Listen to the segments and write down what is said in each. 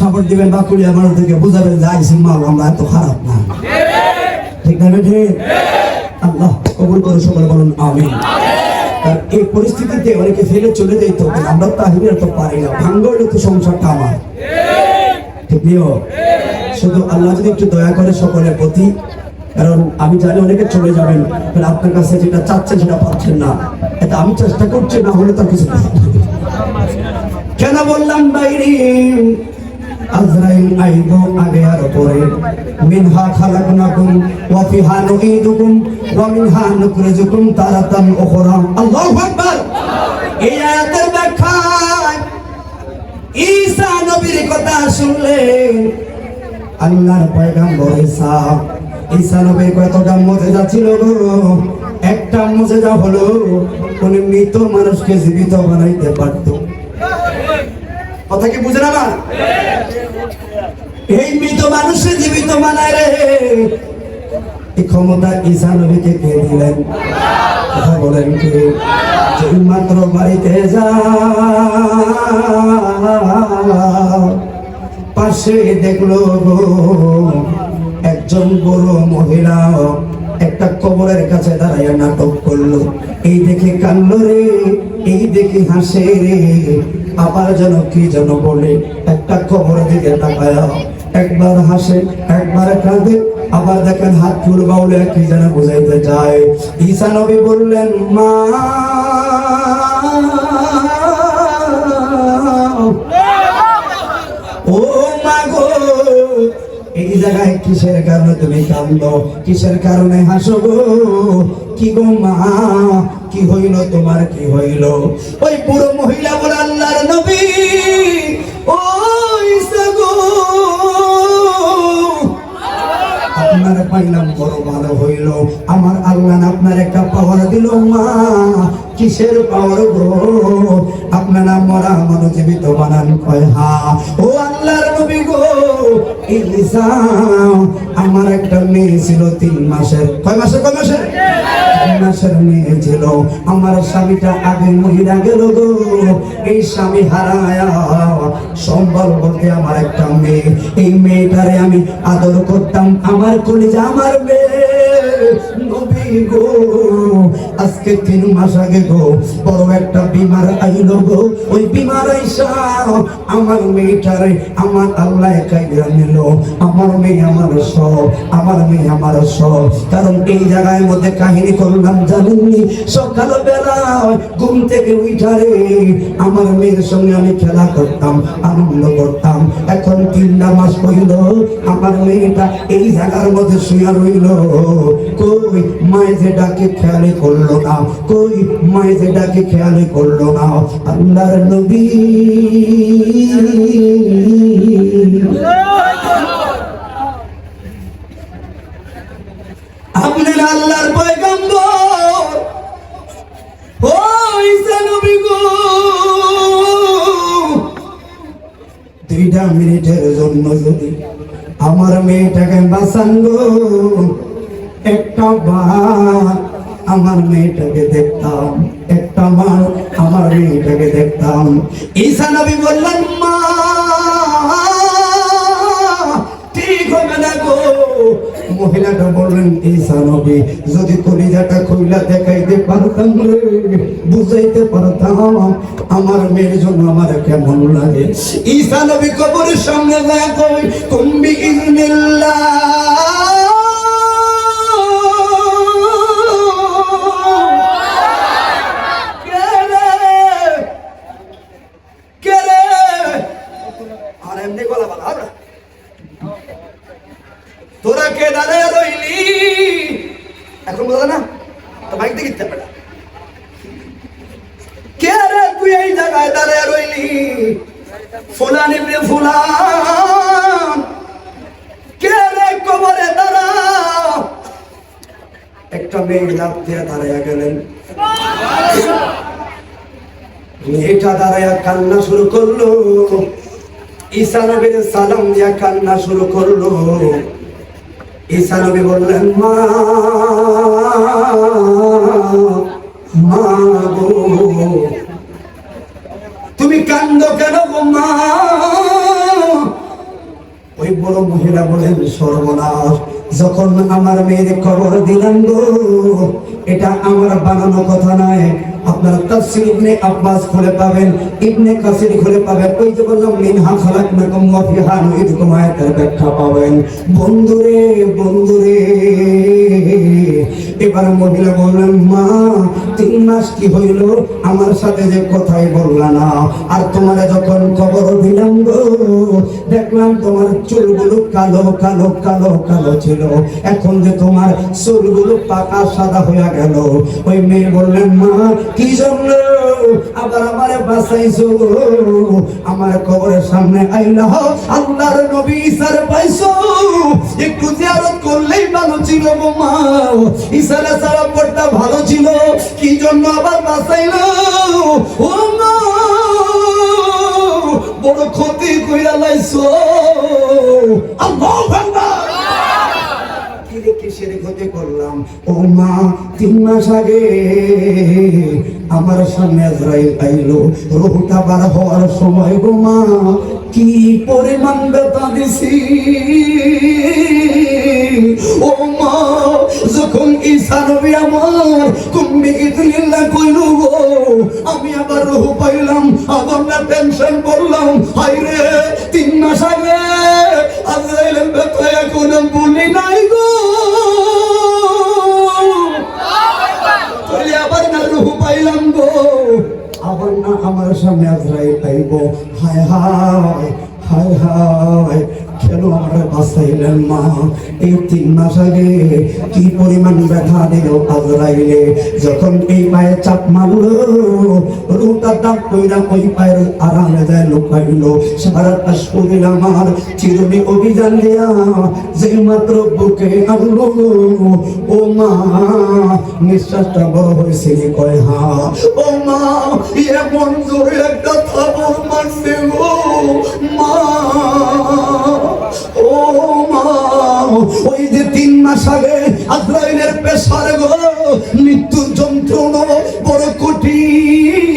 Support দিবেন বা কুড়িয়া মানুষ থেকে বুঝাবেন যে আইসি মাল আমরা এত খারাপ না, ঠিক না বেঠে? আল্লাহ কবুল করে সকলে বলুন আমিন। এই পরিস্থিতিতে অনেকে ফেলে চলে যেত, আমরা তাহিনের তো পারি না, ভাঙ্গ হলে তো সংসারটা আমার, ঠিক নিও। শুধু আল্লাহ যদি একটু দয়া করে সকলের প্রতি, কারণ আমি জানি অনেকে চলে যাবেন, আপনার কাছে যেটা চাচ্ছেন সেটা পাচ্ছেন না, এটা আমি চেষ্টা করছি, না হলে তো কিছু কেন বললাম বাইরে আজরাইল আইবো আগে আর পরে, মিনহা খালাকনাকুম ওয়া ফিহা নুঈদুকুম ওয়া মিনহা নুখরিজুকুম তারাতান উখরা। আল্লাহু আকবার। এই আয়াতের ব্যাখ্যা ঈসা নবীর কথা শুনলেন, আল্লাহর পয়গম্বর ঈসা নবীর কতটা মুজিজা ছিল গো। একটা মুজিজা হলো উনি মৃত মানুষকে জীবিত বানাইতে পারত। কথা কি বুঝেন আমার? এই মৃত মানুষকে জীবিত বানায় রে, এই ক্ষমতা ঈসা নবীকে কে দিলেন? কথা বলেন কি? মাত্র বাড়িতে যা পাশে দেখলো গো একজন বড় মহিলা একটা কবরের কাছে দাঁড়াইয়া নাটক করলো। এই দেখে কান্দ রে, এই দেখে হাসে রে, আবার যেন কি যেন বলে, একটা কবরের দিকে তাকায়া একবার হাসে একবার কাঁদে, আবার দেখেন হাত ফুল বাউলে কি যেন বুঝাইতে চায়। ঈসা নবী বললেন, মা ও মা গো, এই জায়গায় কিসের কারণে তুমি কাঁদো, কিসের কারণে হাসো গো? কি গো মা, কি হইল তোমার, কি হইল? ওই পুরো মহিলা বলে, আল্লাহর নবী ও ঈসা গো, আপনার পাইলাম বড় ভালো হইল, আমার আল্লাহ আপনার একটা পাওয়ার দিল মা। কিসের পাওয়ার গো? আপনারা মরা মানুষ জীবিত বানান। কয় হা। ও আল্লাহর নবী গো, ঈসা আমার একটা মেয়ে ছিল 3 মাসের। কয় মাসের? কয় মাসের? 3 মাসের মেয়ে ছিল। আমার স্বামীটা আগে মহিলা গেল গো, এই স্বামী হারায়া সম্বল বলতে আমার একটা মেয়ে, এই মেয়েটারে আমি আদর করতাম, আমার কলিজা, আমার মেয়ে নবী গো। আজকে 3 মাস আগে গো বড় একটা বিমার আইলো গো, ওই বিমার আইসা আমার মেয়েটারে আমার আল্লাহ কাইরা নিল। আমার মেয়ে আমার সব, আমার মেয়ে আমার সব। কারণ এই জায়গায় মধ্যে কাহিনী করলাম জানেননি, সকালবেলা ঘুম থেকে উঠারে আমার মেয়ের সঙ্গে আমি খেলা করতাম, আনন্দ করতাম। এখন 3টা মাস হইল আমার মেয়েটা এই জায়গার মধ্যে শুয়ে রইল। কই মায়ে যে ডাকে খেয়ালি করলো না, কই মায়ে যে ডাকে খেয়ালি করলো না। আল্লাহর নবী আপনার আল্লাহর পয়গম্বর ও ঈসা নবী গো, 2টা মিনিটের জন্য যদি আমার মেয়েটাকে বাঁচান গো, একটা বার আমার মেয়েটাকে দেখতাম, একটা বার আমার মেয়েটাকে দেখতাম। ঈসা নবী বললেন, মা ঠিক হবে না গো। মহিলাটা বললেন, ঈসা নবী যদি কলিজাটা খুইলা দেখাইতে পারতাম রে, বুঝাইতে পারতাম আমার মেয়ের জন্য আমার কেমন লাগে। ঈসা নবী কবরের সামনে যায়, কই কুম্বি ইজনিল্লাহ, তোরা কে দাঁড়ায় রইলি? এখন বলো না তো বাইক দিয়ে গিয়ে পারে, কে রে তুই এই জায়গায় দাঁড়ায় রইলি? ফুলান ইবনে ফুলান, কে রে কবরে দাঁড়া? একটা মেয়ে লাফ দিয়ে দাঁড়াইয়া গেলেন। মেয়েটা দাঁড়াইয়া কান্না শুরু করলো, ঈসা নবীর সালাম দিয়া কান্না শুরু করলো। ঈসা নবী বললেন, মা মা গো, তুমি তুমি কান্দো কেন গো মা? ওই বড় মহিলা বলেন, সর্বনাশ, যখন আমার মেয়ের খবর দিলাম গো, এটা আমার বানানো কথা নয়। আপনারা তাফসীর ইবনে আব্বাস খুলে পাবেন, ইবনে কাসির খুলে পাবেন। ওই যে বললাম মিনহা খালাকনাকুম ওয়া ফিহা নুঈদুকুম, আয়াতের ব্যাখ্যা পাবেন। বন্ধুরে বন্ধুরে, এবার মহিলা বললেন, মা 3 মাস কি হইল আমার সাথে যে কথাই বললা না, আর তোমারে যখন খবর দিলাম গো, দেখলাম তোমার চুলগুলো কালো কালো কালো কালো ছিল, এখন যে তোমার চুলগুলো পাকা সাদা হয়ে গেল। ওই মেয়ে বললেন, মা কি জন্য আবার আমারে বাঁচাইছো? আমার কবরের সামনে আইলা আল্লাহর নবী ঈসার পাইছো, একটু জিয়ারত করলেই ভালো ছিল গো মা। ঈসার সালাম পড়তা ভালো ছিল, কি জন্য আবার বাঁচাইলো? ও মা, বড় ক্ষতি কইরা লাইছো। আল্লাহু আকবার। কিসের ক্ষতি করলাম? ও মা, 3 মাস আগে আমার সামনে আজরাইল আইলো, রূহটা বার হওয়ার সময় গো মা, কি পরিমাণ ব্যথা দিছি। ও মা, যখন ঈসা নবী আমার কুম্মি ইদনিল্লাহ কইলো গো, আমি আবার রূহ পাইলাম, আবার না টেনশন করলাম। হায় রে, 3 মাস আগে আজরাইলের ব্যথা এখনো ভুলি নাই গো। আবার না রূহ পাইলাম গো, আবার না আমার সামনে আজরাইল আইব। হায় হায় হায় হায়, কেন আমরা বাঁচাইলেন মা? এই 3 মাস আগে কি পরিমাণ ব্যথা দিল আজরাইলে, যখন এই পায়ে চাপ মারলো, রুটা দাপ কইরা ওই পায়ের আরামে যায় লুকাইল। সারাটা শরীর আমার চিরুনি অভিযান দিয়া যে মাত্র বুকে আনলো, ও মা নিঃশ্বাসটা বড় হয়েছে, কয় হা। ও মা, এমন জোরে একটা থাবর মারছে গো মা। ও মা, ওই যে 3 মাস আগে আজরাইলের পেশার গো, মৃত্যুর যন্ত্রণা বড় কঠিন,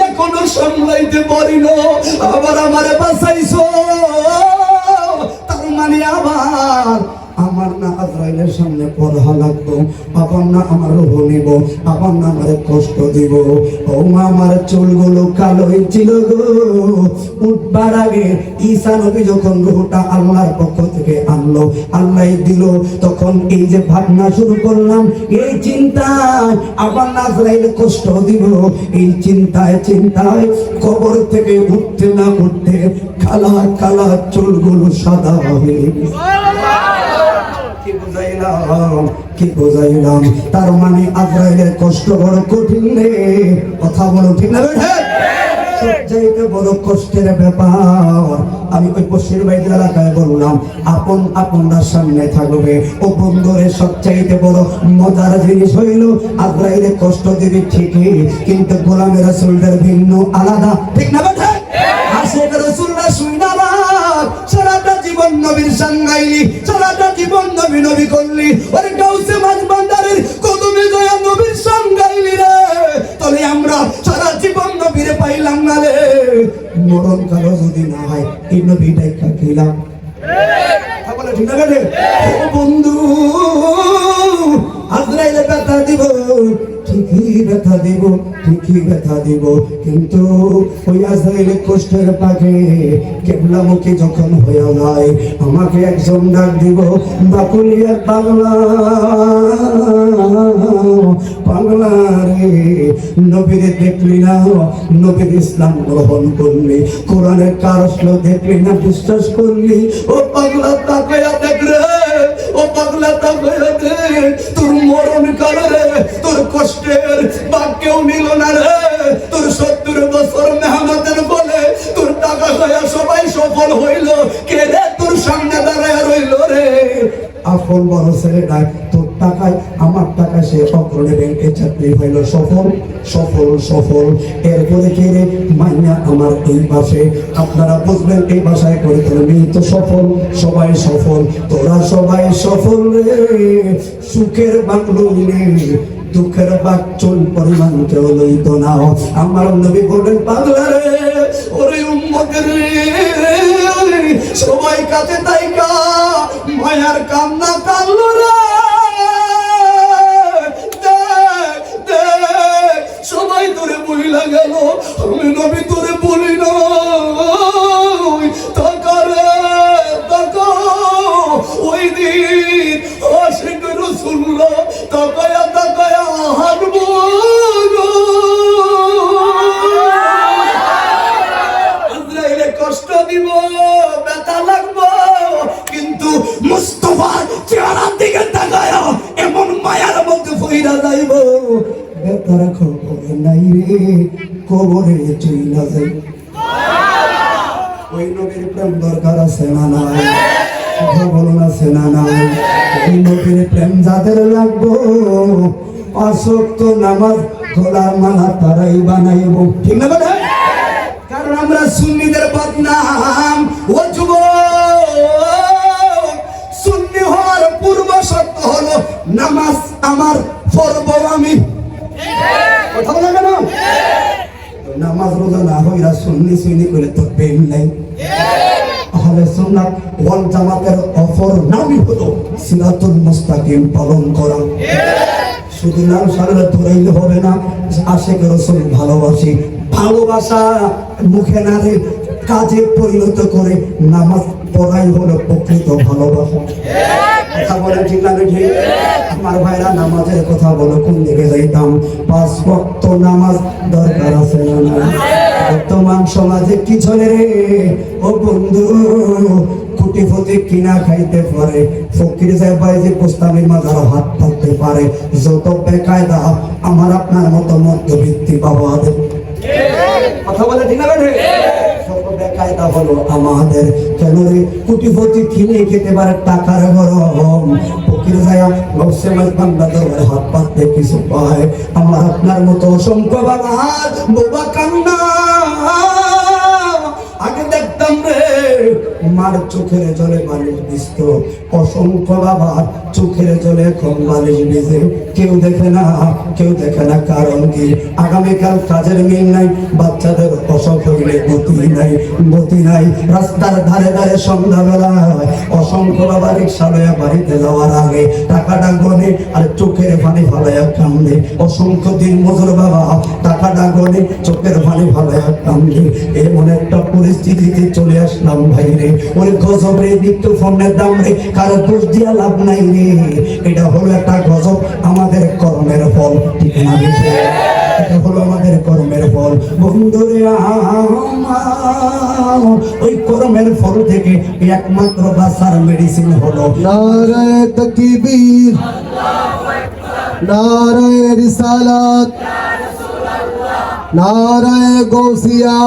এখনো সামলাইতে পারি না, আবার আমারে বাঁচাইছো। তার মানে আবার আমার না আজরাইলের সামনে পড়া লাগতো, আবার না আমার রূহ নিব, আবার না আমার কষ্ট দিব। ও মা, আমার চুলগুলো কালোই ছিল গো। উঠবার আগে ঈসা নবী যখন রূহটা আল্লাহর পক্ষ থেকে আনলো, আল্লাহ দিল, তখন এই যে ভাবনা শুরু করলাম, এই চিন্তায় আবার না আজরাইলে কষ্ট দিব, এই চিন্তায় চিন্তায় কবর থেকে উঠতে না উঠতে কালা কালা চুলগুলো সাদা হয়ে কি বুঝাইলাম? তার মানে আজরাইলের কষ্ট বড় কঠিন রে, কথা বলো ঠিক না? সবচাইতে বড় কষ্টের ব্যাপার, আমি ওই পশ্চিম বাইরের এলাকায় বললাম, আপন আপনার সামনে থাকবে। ও বন্ধুরে, সবচাইতে বড় মজার জিনিস হইল, আজরাইলে কষ্ট দিবি ঠিকই, কিন্তু গোলামের রাসূলদের ভিন্ন আলাদা, ঠিক না? বেটা আশেক রাসূলরা শুইনা সারাটা জীবন নবীর সঙ্গাইলি, সারাটা জীবন নবী নবী করলি, ওরে গাউসে মাঝ বান্দারের কদমে জয়া নবীর সঙ্গাইলি রে, তাহলে আমরা সারা জীবন নবীরে পাইলাম না রে। মরণ কালো যদি না হয়, এই নবীটাই কাকিলাম, বলে ঠিক না? ও বন্ধু, আজরাইলে ব্যথা দিব, ঠিকই ব্যথা দিব, ঠিকই ব্যথা দিব, কিন্তু ওই আজরাইলে কষ্টের পাকে কেবলামুখী যখন হয়ে যায়, আমাকে একজন ডাক দিব, বাকুলিয়া পাগলা পাগলা রে, নবীরে দেখলি না, নবীর ইসলাম গ্রহণ করলি, কোরআনের কারসলো দেখলি না, বিশ্বাস করলি, ও পাগলা তাকায়া দেখ রে, ও পাগলা তাকায়া দেখ, তোর মরণ কালে রে, তোর কষ্টের বাদ কেউ নিল না রে, তোর 70 বছর মেহনতের বলে তোর টাকা খায়া সবাই সফল হইল, কে রে তোর সামনে দাঁড়ায় রইল রে? আপন বড় ছেলেটা, তোর টাকায় আমার টাকা সে অগ্রণী ব্যাংকে চাকরি হইল, সফল সফল সফল। এরপরে কে রে? মাইনা আমার এই পাশে, আপনারা বুঝবেন এই ভাষায় করে তুলবি তো সফল, সবাই সফল, তোরা সবাই সফল রে, সুখের বাংলো রে, দুঃখের বাক চুল পরিমাণ কেউ লইত না। আমার নবী বলেন পাগলা রে, ওরে উম্মতের রে, সবাই কাছে তাইকা মায়ার কান্না কান্লো রে, সবাই তোরে বইলা গেল, আমি নবী তোরে বলি না। তাকারে তাকা, ওই দিন আশিক রাসূলুল্লাহ তাকায়া তাকায়া হাঁটবো। আজরাইলে কষ্ট দিব, ব্যথা লাগবো, কিন্তু মুস্তাফার চেহারার দিকে তাকায়া এমন মায়ার মধ্যে ফইরা যাইব, ব্যথার খবর নাই রে, কবরে চইলা যাই। ওই নবীর প্রেম দরকার আছে না নাই? কথা বলুন আছে না নাই? ওই নবীর প্রেম যাদের লাগবো, 5 ওয়াক্ত নামাজ গলার মালা তারাই বানাইব, ঠিক না বেটা? কারণ আমরা সুন্নিদের বদনাম। ও যুবক, সুন্নি হওয়ার পূর্ব শর্ত হলো নামাজ আমার পড়ব আমি। কথা বলা কেন? নামাজ রোজা না হইরা সুন্নি সুন্নি করে তো প্রেম নাই। আহলে সুন্নাত ওয়াল জামাতের অপর নামই হলো সিরাতুল মুস্তাকিম পালন করা। শুধু নাম সারা ধরাইলে হবে না, আশিক রাসূল ভালোবাসি, ভালোবাসা মুখে না রে কাজে পরিণত করে নামাজ পড়াই হলো প্রকৃত ভালোবাসা। কথা বলে ঠিক লাগে ঠিক? আমার ভাইরা নামাজের কথা বলো, কোন দিকে যাইতাম? 5 ওয়াক্ত নামাজ দরকার আছে না নাই? বর্তমান সমাজে কি চলে রে ও বন্ধু? কোটিপতি কিনা খাইতে পারে, ফকির যায় বাইরে গোস্তামির মাঝারও হাত পাততে পারে, যত বেকায়দা আমার আপনার মতো মধ্যবিত্তি বাবাদের। কথা বলে ঠিক না বেঠে? বেকায়দা হলো আমাদের। কেন রে? কোটিপতি কিনে খেতে পারে টাকার গরম, ফকির যায়া গৌসে বান্দা দরবারে হাত পাততে কিছু পায়। আমার আপনার মতো অসংখ্য বাবা বাবা কান্না। আগে দেখতাম রে মার চোখের জলে বালিশ দিত, অসংখ্য বাবা চোখের জলে কম বালিশ ভিজে, কেউ দেখে না, কেউ দেখে না। কারণ কি? আগামীকাল কাজের মিল নাই, বাচ্চাদের অসুখ হইলে গতি নাই, গতি নাই। রাস্তার ধারে ধারে সন্ধ্যাবেলায় অসংখ্য বাবা রিক্সা লইয়া বাড়িতে যাওয়ার আগে টাকাটা গনে আর চোখের পানি ফালাইয়া কান্দে। অসংখ্য দিন মজুর বাবা টাকাটা গনে চোখের পানি ফালাইয়া কান্দে। এমন একটা পরিস্থিতিতে চলে আসলাম ভাই রে। ওই গজব রে, নিত্য ফোনের দাম রে, কারো দোষ দিয়া লাভ নাই রে। এটা হলো একটা গজব, আমাদের কর্মের ফল, ঠিক না? এটা হলো আমাদের কর্মের ফল। বন্ধুরে ওই কর্মের ফল থেকে একমাত্র বাঁচার মেডিসিন হলো নারায়ে তাকবীর, নারায়ে রিসালাত, নারায়ে গৌসিয়া,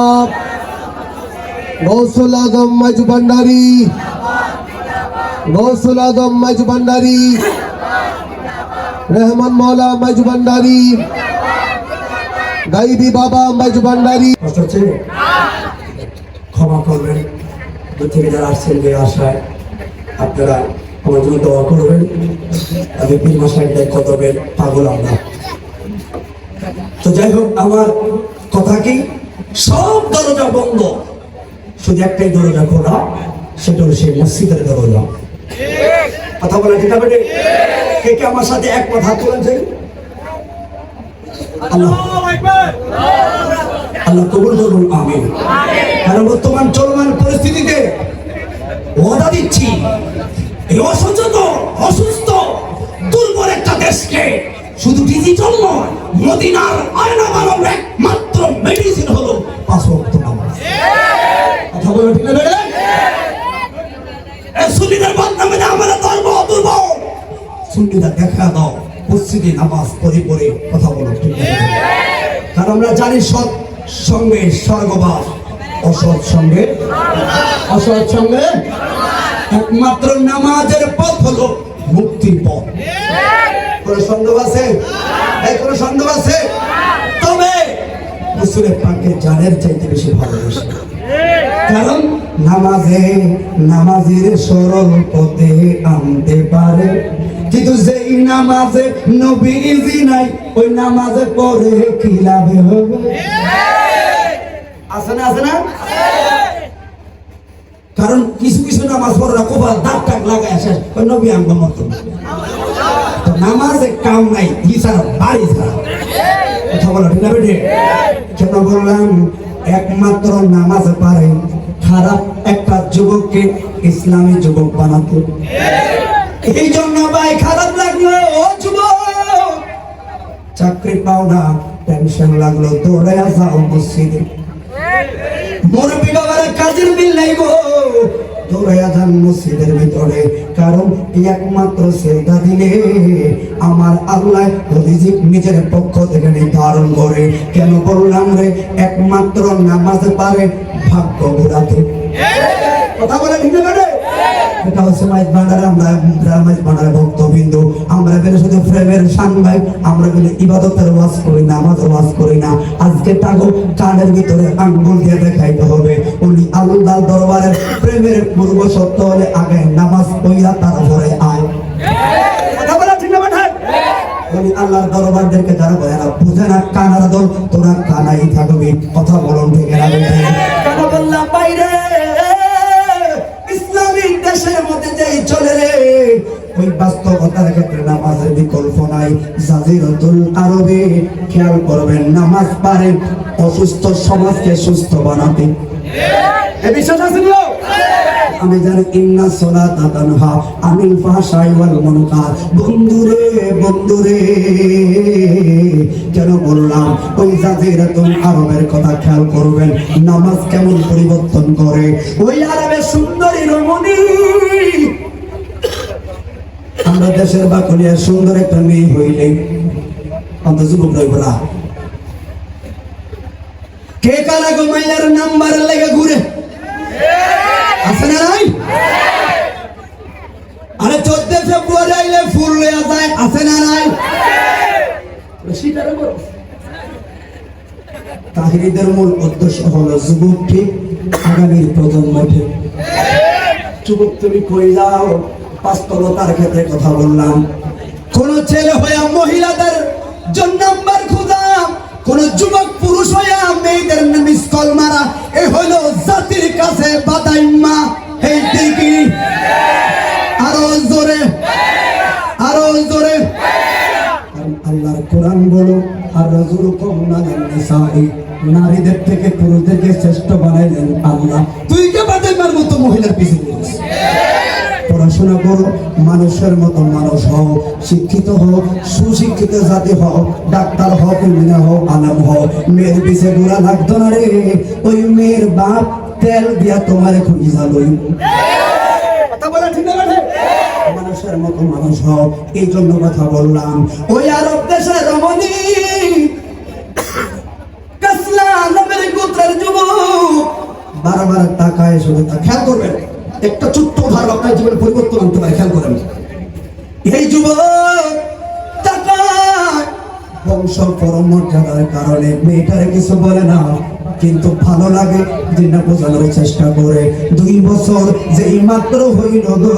গৌসুল আজম মজবন্ডারি, গৌসুল আজম মজবন্ডারি, रहमान मौला मजबंडारी, गाइबी बाबा मजबंडारी। ক্ষমা করবেন, দূর থেকে যারা আসছেন যে আশায় আপনারা আমার জন্য দোয়া করবেন। আমি পীর মাসাইদের কতবের পাগল আমরা। তো যাই হোক, আমার কথা কি, সব দরজা বন্ধ, শুধু একটাই দরজা খোলা, সেটা হলো সেই মসজিদের দরজা। কথা বলে ঠিক আছে? কে কে আমার সাথে এক কথা তুলেছে? আল্লাহ আল্লাহ কবুল করুন, আমিন। কারণ বর্তমান চলমান পরিস্থিতিতে ওয়াদা দিচ্ছি, এই অসচেতন, অসুস্থ, দুর্বল একটা দেশকে শুধু ডিজিটাল নয়, মদিনার আয়না বানানোর একমাত্র মেডিসিন হলো 5 ওয়াক্ত নামাজ। কথা বলে ঠিক আছে? সুন্নিদের বদনামে আমরা দুর্বল, সুন্নিরা দেখা দাও মসজিদে নামাজ পড়ে পড়ে। কথা বলো ঠিক আছে? কারণ আমরা জানি সৎ সঙ্গে স্বর্গবাস, অসৎ সঙ্গে অসৎ সঙ্গে একমাত্র নামাজের পথ হলো মুক্তির পথ। কোন সন্দেহ আছে? এই কোন সন্দেহ আছে? তবে রাসূলের পাকের জানের চাইতে বেশি ভালোবাসে। কারণ নামাজের সরল পথে আনতে পারে কিন্তু যেই নামাজে নবীজি নাই ওই নামাজে পড়ে কি লাভ হবে? আছে না আছে না? কারণ কিছু কিছু নামাজ পড়া কপাল দাগ টাক লাগায় শেষ ওই নবী আঙ্গ মতো নামাজে কাম নাই কি ছাড়া বাড়ি ছাড়া কথা বলো ঠিক না বেটে? কেন বললাম? একমাত্র নামাজ পারে খারাপ একটা যুবককে ইসলামী যুবক বানাতে। এই জন্য ভাই খারাপ লাগলো ও যুবক, চাকরি পাও না টেনশন লাগলো, দৌড়ে যাও মসজিদে। মুরব্বী বাবারা কাজের মিল নাই গো, দৌড়ে যান মসজিদের ভিতরে। কারণ একমাত্র সেজদা দিলে আমার আল্লাহ রিজিক নিজের পক্ষ থেকে নির্ধারণ করে। কেন বললাম রে? একমাত্র নামাজ পারে ভাগ্য ঘোরাতে। কথা বলে ঠিক না? এটা হচ্ছে মাইজ ভান্ডারে আমরা মাইজ ভান্ডারে ভক্তবৃন্দ আমরা বেলে শুধু প্রেমের সাংবাই, আমরা বেলে ইবাদতের ওয়াজ করি না, আমাদের ওয়াজ করি না। আজকে তাগো কানের ভিতরে আঙ্গুল দিয়ে দেখাইতে হবে উনি আল্লাহর দরবারের প্রেমের পূর্ব সত্য হলে আগে নামাজ পড়িয়া তারপরে আয়। কথা বলা ঠিক না? উনি আল্লাহর দরবারদেরকে যারা বয়ারা বুঝে না কানার দল, তোরা কানাই থাকবি। কথা বলুন ঠিক না? কেন বললাম বাইরে ইসলামিক দেশের মধ্যে যেই চলে রে ওই বাস্তবতার ক্ষেত্রে নামাজের বিকল্প নাই। জাজিরাতুল আরবে খেয়াল করবেন নামাজ পারে অসুস্থ সমাজকে সুস্থ বানাতে। এই বিশ্বাস আছে না? আমি জানি ইন্না সালাতা তানহা আনিল ফাহশাই ওয়াল মুনকার। বন্ধুরে বন্ধুরে কেন বললাম? ওই জাজিরাতুল আরবের কথা খেয়াল করবেন নামাজ কেমন পরিবর্তন করে। ওই আরবের সুন্দরী রমণী, আমরা দেশের বাকুলিয়া সুন্দর একটা মেয়ে হইলে অন্ত যুবক রইবরা কে কারা গো মাইয়ার নাম্বার লেগে ঘুরে আছে না নাই? আরে 14 ফেব্রুয়ারি আইলে ফুল লয়া যায় আছে না নাই? তাহিরিদের মূল উদ্দেশ্য হলো যুবক ঠিক, আগামীর প্রজন্ম ঠিক। যুবক তুমি কই যাও? বাস্তবতার ক্ষেত্রে কথা বললাম। কোন ছেলে হইয়া মহিলাদের জন্য নাম্বার খোঁজা, কোন যুবক পুরুষ হইয়া মেয়েদের মিস কল মারা, এ হলো জাতির কাছে বাদাইম্মা। এই দিকে আরো জোরে, আরো জোরে। আল্লাহর কোরআন বলো আর রাজুল কমনা নিসাই, নারীদের থেকে পুরুষদেরকে শ্রেষ্ঠ বানাইলেন আল্লাহ। তুই কে বাদাইম্মার মতো মহিলার পিছনে ঘুরিস? পড়াশোনা করো, মানুষের মতো মানুষ হও, শিক্ষিত হও, সুশিক্ষিত জাতি হও, ডাক্তার হও, ইঞ্জিনিয়ার হও, আলেম হও। মেয়ের পিছে ঘোরা লাগতো না রে। ওই মেয়ের বাপ তেল দিয়া তোমার খুঁজি যালই। কথা বলা ঠিক না? মানুষের মতো মানুষ হও, এই জন্য কথা বললাম। ওই আরব দেশের রমণী কাসলা নামের গোত্রের যুবক বারবার তাকায় শুধু তা খেয়াল করবেন। একটা ছোট্ট উদাহরণ আপনার জীবনে পরিবর্তন আনতে পারে, খেয়াল করেন। এই যুবক তাকায়, বংশ পরমর্যাদার কারণে মেয়েটারে কিছু বলে না, কিন্তু ভালো লাগে যেটা বোঝানোর চেষ্টা করে। 2 বছর যেই মাত্র হইল গো,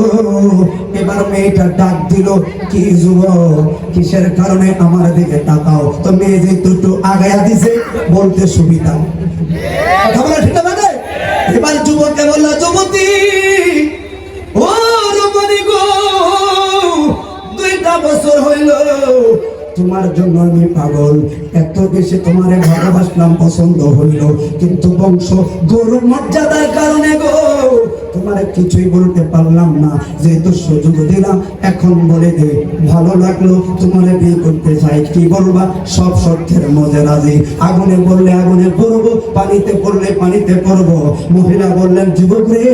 এবার মেয়েটা ডাক দিল, কি যুবক কিসের কারণে আমার দিকে তাকাও? তো মেয়ে যে একটু আগায়া দিছে বলতে সুবিধা। কথা বলা ঠিক না? এবার যুবককে বলল, যুবতী ও রমণী গো, 2টা বছর হইল তোমার জন্য আমি পাগল, এত বেশি তোমারে ভালোবাসলাম, পছন্দ হইল, কিন্তু বংশ গরু মর্যাদার কারণে গো তোমারে কিছুই বলতে পারলাম না। যেহেতু সুযোগ দিলাম এখন বলে দে, ভালো লাগলো, তোমারে বিয়ে করতে চাই, কি বলবা? সব শর্তের মধ্যে রাজি। আগুনে বললে আগুনে পড়বো, পানিতে পড়লে পানিতে পড়বো। মহিলা বললেন, যুবক রে,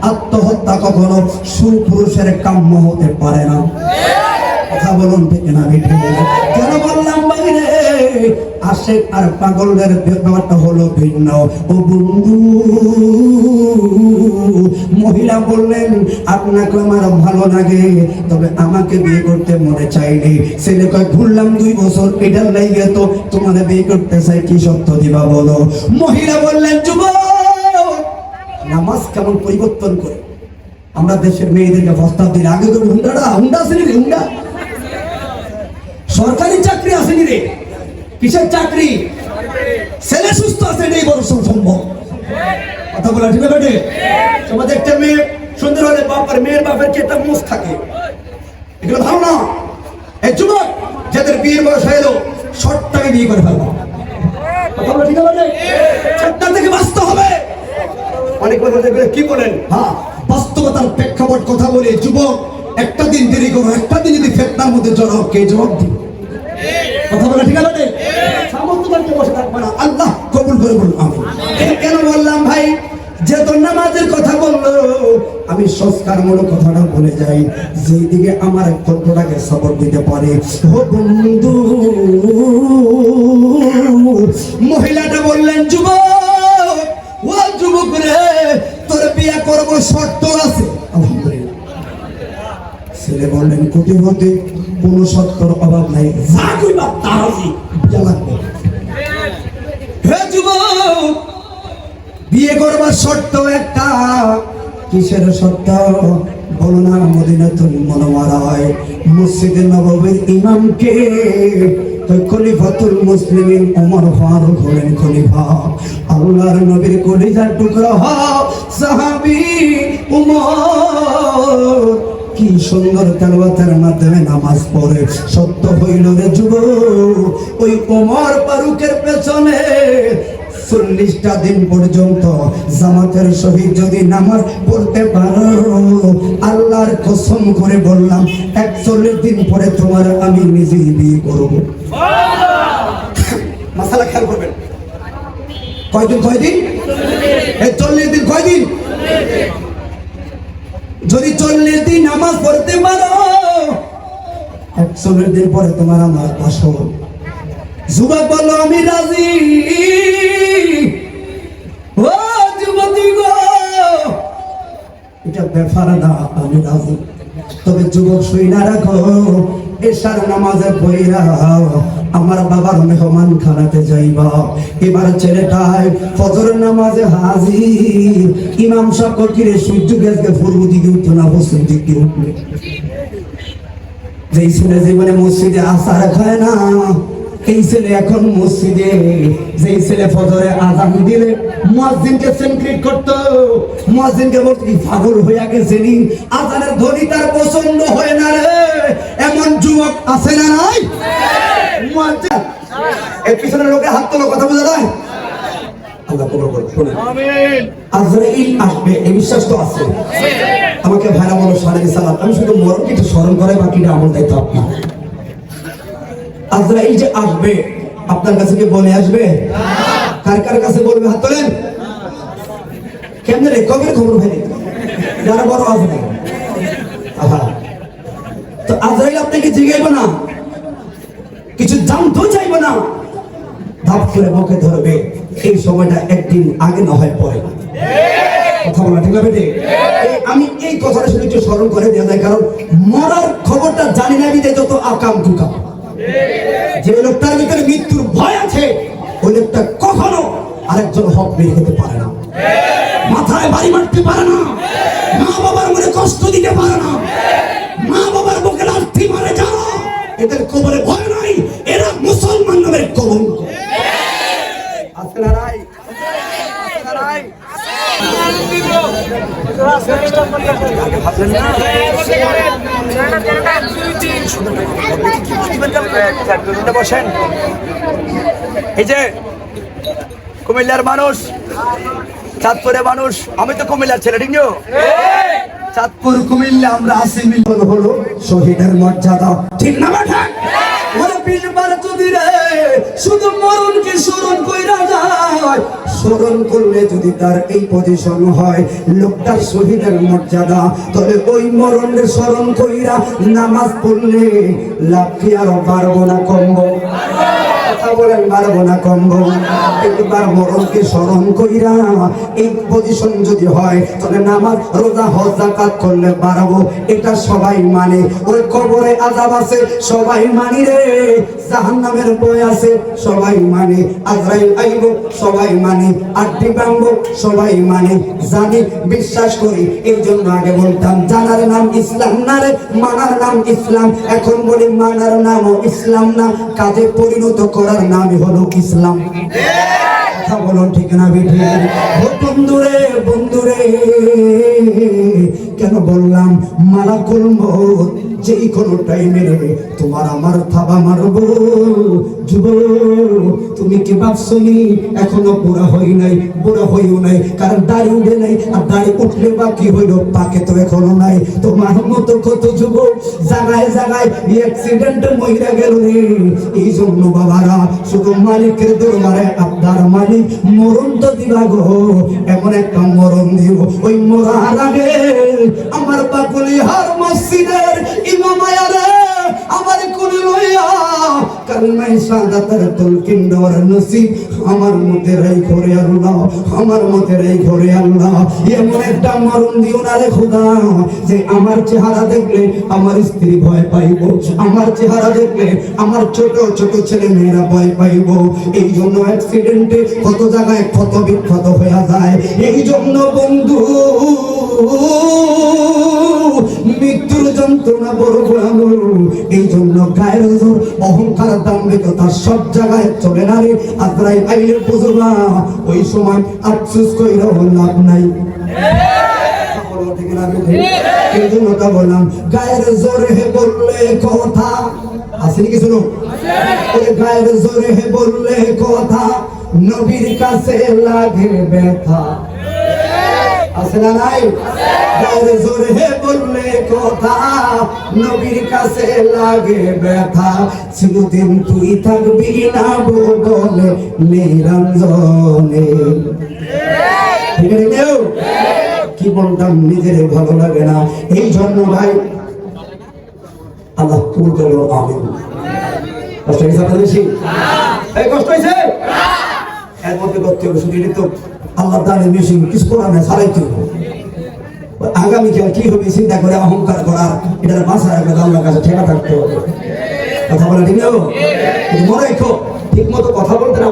আত্মহত্যা কখনো সুপুরুষের কাম্য হতে পারে না। কথা বলুন ঠিক না? কেন বললাম বাইরে? আশেক আর পাগলের ব্যাপারটা হলো ভিন্ন। ও বন্ধু, মহিলা বললেন, আপনাকে আমার ভালো লাগে, তবে আমাকে বিয়ে করতে মনে চাইনি। ছেলে কয়, ঘুরলাম 2 বছর, এটার লাগে তো তোমার বিয়ে করতে চাই, কি সত্য দিবা বলো? মহিলা বললেন, যুবক নামাজ কেমন পরিবর্তন করে। আমরা দেশের মেয়েদেরকে প্রস্তাব দিই আগে তো হুন্ডা আসেনি রে, হুন্ডা সরকারি চাকরি আসেনি রে, কিসের চাকরি? ছেলে সুস্থ আছে এই বড় সম্ভব কথা বলা ঠিক আছে। সমাজে একটা মেয়ে সুন্দর হলে বাপের মেয়ের বাপের কি একটা মুখ থাকে, এগুলো ভালো না। এই যুবক যাদের বিয়ের বয়স হয়ে এলো শর্টটাকে বিয়ে করে ফেলবো, কথা বলা ঠিক আছে। চারটা থেকে বাঁচতে হবে। অনেক কথা কি বলেন, হ্যাঁ বাস্তবতার প্রেক্ষাপট কথা বলে যুবক একটা দিন দেরি করো, একটা দিন যদি ফেতনার মধ্যে জড়ো কে জবাব দিবে? কথা বলা ঠিক আছে। সামর্থ্য থাকতে বসে থাকবে না, আল্লাহ কবুল করে বলুন আমিন। কেন বললাম ভাই, যে তোর নামাজের কথা বললো আমি সংস্কারমূলক কথাটা বলে যাই, যেদিকে আমার কণ্ঠটাকে সাপোর্ট দিতে পারে। ও বন্ধু, মহিলাটা বললেন যুবক, ও যুবক রে তোর বিয়ে করবো শর্ত আছে। আলহামদুলিল্লাহ। ছেলে বললেন কোটিপতি, কোন শর্তর অভাব নাই, যা কইবা তাই বিয়ে লাগবে। হে যুবক, বিয়ে করবার শর্ত একটা। কিসের শর্ত? বলো না। মদিনাতুল মুনাওয়ারায় মসজিদে নববীর ইমামকে খলিফাতুল মুসলিমিন ওমর ফারুক হলেন খলিফা। আল্লাহর নবীর কলিজার টুকরা সাহাবী ওমর কি সুন্দর তেলাওয়াতের মাধ্যমে নামাজ পড়ে। সত্য হইল রে যুবক, ওই ওমর ফারুকের পেছনে 40টা দিন পর্যন্ত জামাতের সহিত যদি নামাজ পড়তে পারো, আল্লাহর কসম করে বললাম 41 দিন পরে তোমার আমি নিজেই বিয়ে করব। মাসালা খেয়াল করবেন, কয়দিন? এই 40 দিন কয়দিন? যদি 40 দিন নামাজ পড়তে পারো 41 দিন পরে তোমার আমার আসল। যুবক বলল আমি রাজি। ও যুবতী গো, এটা ব্যাপার না, আমি রাজি। তবে যুবক শুইনা রাখো, এশার নামাজে পড়িয়া আমার বাবার মেহমান খানাতে যাইবা। এবার ছেলেটাই ফজরের নামাজে হাজির। ইমাম সাহেব কিরে সূর্য গেছে পূর্ব দিকে উঠতো না পশ্চিম দিকে উঠলে। যেই ছেলে জীবনে মসজিদে আসার খায় না, এই ছেলে এখন মসজিদে। যেই ছেলে ফজরে আজান দিলে মুয়াজ্জিনকে সেন্ট্রিট করতো, মুয়াজ্জিনকে বলতো কি পাগল হইয়া গেছেনি, আজানের ধ্বনি তার পছন্দ হয় না রে। এমন যুবক আছে না নাই? মুয়াজ্জিন এই পিছনের লোকে হাত তোলো, কথা বোঝা যায়? আল্লাহ কবুল করুন। শুনুন, আমিন। আজরাইল আসবে এই বিশ্বাস তো আছে। আমাকে ভাইরা বলো সালাম সালাম, আমি শুধু মরণকে একটু স্মরণ করে বাকিটা আমল দায়িত্ব আপনার। আজরাইল যে আসবে আপনার কাছে কি বলে আসবে? কার কার কাছে বলবে? হাত তোলেন। কেমনে রে কবে খবর ভাই যারা বড় আসবে। তো আজরাইল আপনাকে জিগাইব না, কিছু জানতেও চাইব না, ধাপ করে বুকে ধরবে। এই সময়টা একদিন আগে না হয় পরে। কথা বলা ঠিক আছে? আমি এই কথাটা শুধু একটু স্মরণ করে দেওয়া যায়, কারণ মরার খবরটা জানি না বিদে যত আকাম কুকাম। যে লোকটার ভিতরে মৃত্যুর ভয় আছে, ওই লোকটা কখনো আরেকজন হক বের হতে পারে না, মাথায় বাড়ি মারতে পারে না, মা বাবার মনে কষ্ট দিতে পারে না, মা বাবার বুকে লাথি মারে যারা, এদের কবরে ভয় নাই, এরা মুসলমান নামের কলঙ্ক। আছে না নাই? আছে না নাই? বসেন। এই যে কুমিল্লার মানুষ, চাঁদপুরের মানুষ, আমি তো কুমিল্লার ছেলে, ঠিক না? চাঁদপুর কুমিল্লা আমরা আছি মিলন হলো শহীদের মর্যাদা, ঠিক না? শুধু মরণকে স্মরণ কইরা যায়, স্মরণ করলে যদি তার এই পজিশন হয় লোকটার শহীদের মর্যাদা, তবে ওই মরণের স্মরণ কইরা নামাজ পড়লে লাভ কি আরো পারবো না কমবো? কথা বলেন পারবো না কমবো একবার মরণকে স্মরণ কইরা এই পজিশন যদি হয় তাহলে নামাজ রোজা হজ যাকাত করলে পারবো এটা সবাই মানে ওই কবরে আযাব আছে সবাই মানি রে জাহান্নামের ভয় আছে সবাই মানে আজরাইল আইবো সবাই মানে আটটি ভাঙবো সবাই মানে জানি বিশ্বাস করি এই জন্য আগে বলতাম জানার নাম ইসলাম না রে মানার নাম ইসলাম এখন বলি মানার নামও ইসলাম না কাজে পরিণত করার নামই হলো ইসলাম কথা বলুন ঠিক না বেঠি বন্ধুরে বন্ধুরে কেন বললাম মালাকুল মউত যেই কোনো টাইমে তোমার আমার থাবা মারবো যুব তুমি কি ভাবছনি এখনো বুড়া হই নাই বুড়া হইও নাই কারণ দাড়ি উঠে নাই আর দাড়ি উঠলে বাকি হইল পাকে তো এখনো নাই তোমার মতো কত যুব জায়গায় জায়গায় অ্যাক্সিডেন্টে মইরা গেল রে এই জন্য বাবারা শুধু মালিকের দরবারে আপনার মালিক মরণ তো দিবা গো এমন একটা মরণ দিও ওই মরার আগে আমার বাকুলি হার মসজিদের ইমাম আয়ারে আমার কোলে লইয়া কালমায়ে শাহাদাতের তলকিন দেওয়ার নসিব আমার মধ্যে রাখো রে আল্লাহ আমার মধ্যে রাখো রে আল্লাহ এমন একটা মরণ দিও না রে খোদা যে আমার চেহারা দেখলে আমার স্ত্রী ভয় পাইবো আমার চেহারা দেখলে আমার ছোট ছোট ছেলে মেয়েরা ভয় পাইবো এই জন্য অ্যাক্সিডেন্টে কত জায়গায় কত বিক্ষত হয়ে যায় এই জন্য বন্ধু মৃত্যুর যন্ত্রণা বড় ভয়াবহ এই জন্য গায়ের জোর অহংকার দাম্ভিকতা সব জায়গায় চলে না রে আজরাইল আইলে বুঝবা ওই সময় আফসোস কইরা লাভ নাই এই জন্য তা বললাম গায়ের জোরে বললে কথা আসেনি কিছু লোক গায়ের জোরে বললে কথা নবীর কাছে লাগে ব্যথা আছে না নাই গায়ের জোরে বললে কথা নবীর কাছে লাগে ব্যথা চিরদিন তুই থাকবি না বলে নিরঞ্জনে ঠিক আছে কি বলতাম নিজের ভালো লাগে না এই জন্য ভাই আল্লাহ কবুল করো আমিন কষ্ট হয়েছে আপনাদের বেশি এই কষ্ট হয়েছে এর মধ্যে করতে হবে শুধু তো আল্লাহ দানের মেশিন কিছু করার না ছাড়াইতে হবে আগামীকাল কি হবে চিন্তা করে অহংকার করার এটা বাঁচার আগে আল্লাহর কাছে ঠেকা থাকতে হবে কথা বলে ঠিক আছে মনে রাখো ঠিক মতো কথা বলতে না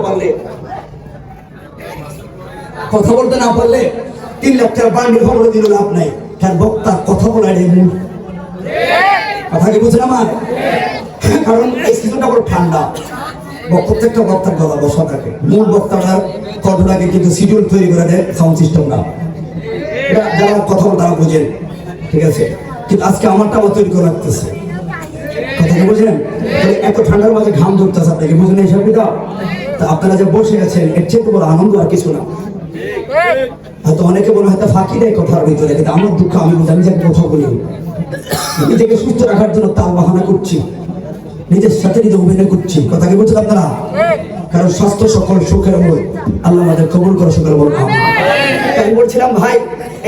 পারলে 3 লাখ টাকা বান্ডিল খবর দিল লাভ নাই কারণ বক্তা কথা বলার কথা কি বুঝলাম আমার কারণ এই সিজনটা বড় ঠান্ডা প্রত্যেকটা বক্তার গলা বসা থাকে মূল বক্তাটার কতটাকে কিন্তু শিডিউল তৈরি করে দেয় সাউন্ড সিস্টেম না যারা কথা বল তারা বোঝেন ঠিক আছে কিন্তু আজকে আমারটা আবার তৈরি করে রাখতেছে কথা কি বুঝলেন এত ঠান্ডার মাঝে ঘাম ধরতেছে আপনাকে বুঝলেন এই সবটা তা আপনারা যে বসে আছেন এর চেয়ে তো বড় আনন্দ আর কিছু না হয়তো অনেকে মনে হয়তো ফাঁকি দেয় কথার ভিতরে কিন্তু আমার দুঃখ আমি বুঝি আমি যে কথা বলি নিজেকে সুস্থ রাখার জন্য তাল বাহানা করছি নিজের সাথে নিজে অভিনয় করছি কথা কি বলছেন আপনারা কারণ স্বাস্থ্য সকল সুখের মূল আল্লাহ আমাদের কবুল করে সুখের মূল আমি বলছিলাম ভাই